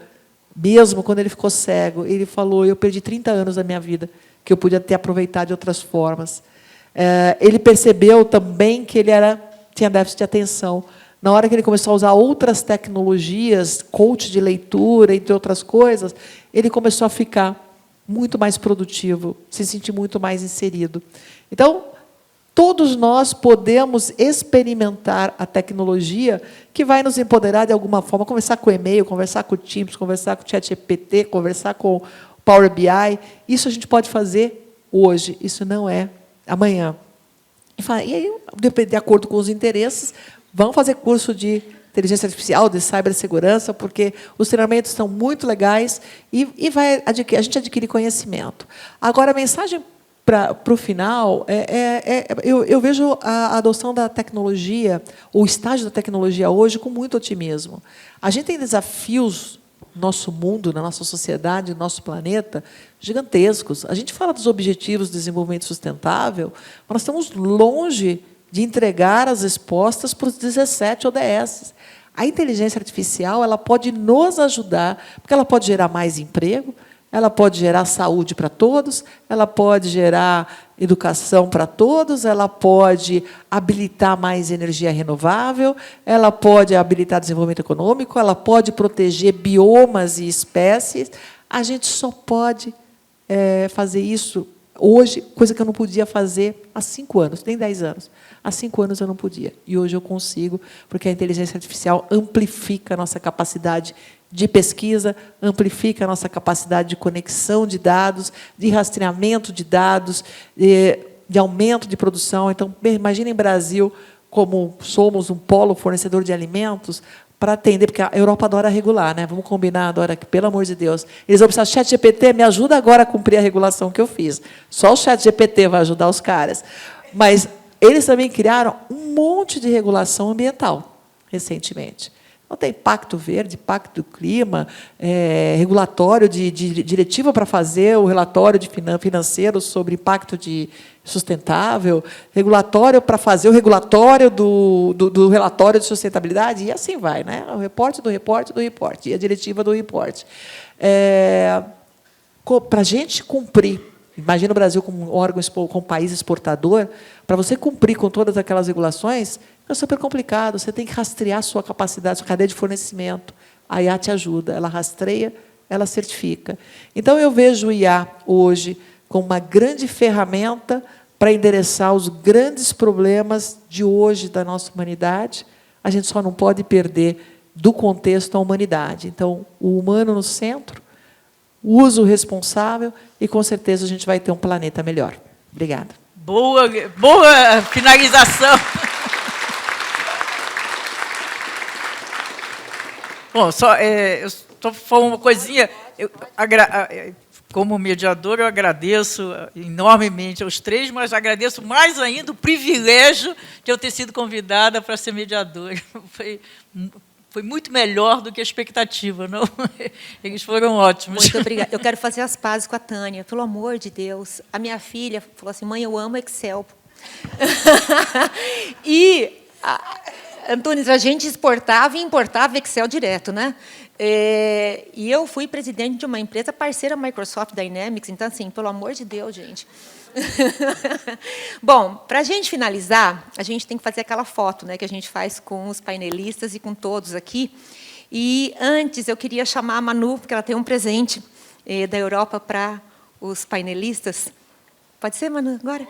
mesmo quando ele ficou cego. Ele falou, eu perdi 30 anos da minha vida, que eu podia ter aproveitado de outras formas. Ele percebeu também que ele tinha déficit de atenção. Na hora que ele começou a usar outras tecnologias, coach de leitura, entre outras coisas, ele começou a ficar muito mais produtivo, se sentir muito mais inserido. Então, todos nós podemos experimentar a tecnologia que vai nos empoderar de alguma forma, conversar com o e-mail, conversar com o Teams, conversar com o ChatGPT, conversar com o Power BI. Isso a gente pode fazer hoje, isso não é amanhã. E aí, de acordo com os interesses, vão fazer curso de inteligência artificial, de cibersegurança, porque os treinamentos são muito legais e a gente adquire conhecimento. Agora, a mensagem para o final, eu vejo a adoção da tecnologia, o estágio da tecnologia hoje, com muito otimismo. A gente tem desafios no nosso mundo, na nossa sociedade, no nosso planeta, gigantescos. A gente fala dos Objetivos de Desenvolvimento Sustentável, mas nós estamos longe de entregar as respostas para os 17 ODS. A inteligência artificial ela pode nos ajudar, porque ela pode gerar mais emprego, ela pode gerar saúde para todos, ela pode gerar educação para todos, ela pode habilitar mais energia renovável, ela pode habilitar desenvolvimento econômico, ela pode proteger biomas e espécies. A gente só pode fazer isso hoje, coisa que eu não podia fazer há 5 anos, nem 10 anos. Há 5 anos eu não podia. E hoje eu consigo, porque a inteligência artificial amplifica a nossa capacidade de pesquisa, amplifica a nossa capacidade de conexão de dados, de rastreamento de dados, de aumento de produção. Então, imaginem Brasil como somos um polo fornecedor de alimentos para atender, porque a Europa adora regular, né? Vamos combinar, adora, que, pelo amor de Deus. Eles vão precisar, ChatGPT, me ajuda agora a cumprir a regulação que eu fiz. Só o ChatGPT vai ajudar os caras. Mas eles também criaram um monte de regulação ambiental, recentemente. Então, tem Pacto Verde, Pacto do Clima, regulatório de diretiva para fazer o relatório financeiro sobre impacto sustentável, regulatório para fazer o regulatório do relatório de sustentabilidade, e assim vai, né? O reporte do reporte do reporte, e a diretiva do reporte. Para a gente cumprir, imagina o Brasil como um órgão, como um país exportador, para você cumprir com todas aquelas regulações, é super complicado. Você tem que rastrear a sua capacidade, sua cadeia de fornecimento. A IA te ajuda, ela rastreia, ela certifica. Então, eu vejo o IA, hoje, como uma grande ferramenta para endereçar os grandes problemas de hoje da nossa humanidade. A gente só não pode perder do contexto a humanidade. Então, o humano no centro, o uso responsável, e, com certeza, a gente vai ter um planeta melhor. Obrigada. Boa finalização. Bom, eu estou falando uma coisinha. Como mediador, eu agradeço enormemente aos 3, mas agradeço mais ainda o privilégio de eu ter sido convidada para ser mediadora. Foi muito melhor do que a expectativa, não? Eles foram ótimos. Muito obrigada. Eu quero fazer as pazes com a Tânia, pelo amor de Deus. A minha filha falou assim, mãe, eu amo Excel. Antunes, a gente exportava e importava Excel direto, né? E eu fui presidente de uma empresa parceira Microsoft Dynamics, então, assim, pelo amor de Deus, gente. Bom, para a gente finalizar, a gente tem que fazer aquela foto, né, que a gente faz com os painelistas e com todos aqui. E, antes, eu queria chamar a Manu, porque ela tem um presente da Europa para os painelistas. Pode ser, Manu, agora?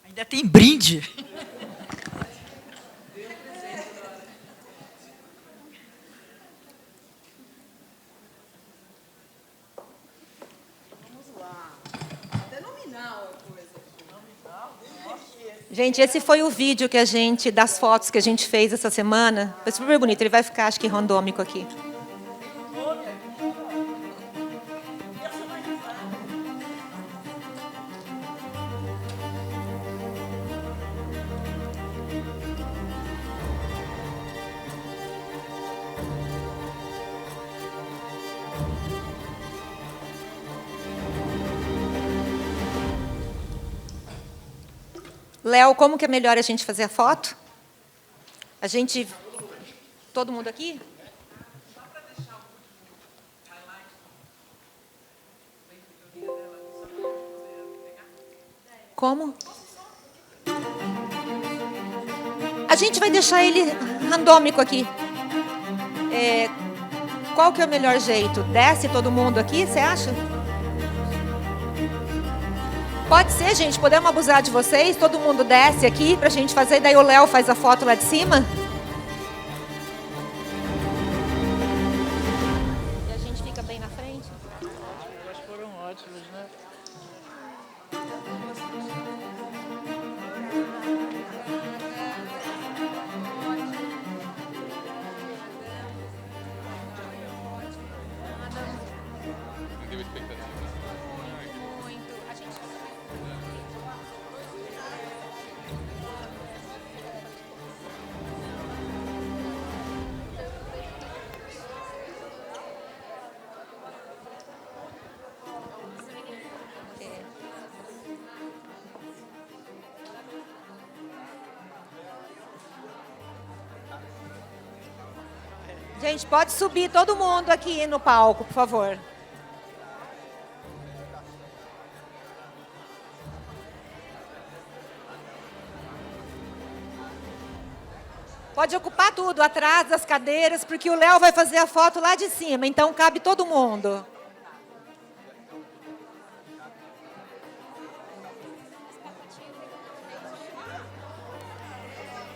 Ainda tem brinde. Gente, esse foi o vídeo das fotos que a gente fez essa semana. Foi super bonito. Ele vai ficar, acho que, randômico aqui. Léo, como que é melhor a gente fazer a foto? Todo mundo aqui? Como? A gente vai deixar ele randômico aqui. Qual que é o melhor jeito? Desce todo mundo aqui, você acha? Pode ser, gente, podemos abusar de vocês? Todo mundo desce aqui para a gente fazer, daí o Léo faz a foto lá de cima? E a gente fica bem na frente? Elas foram ótimas, né? Gente, pode subir todo mundo aqui no palco, por favor. Pode ocupar tudo, atrás das cadeiras, porque o Léo vai fazer a foto lá de cima, então cabe todo mundo.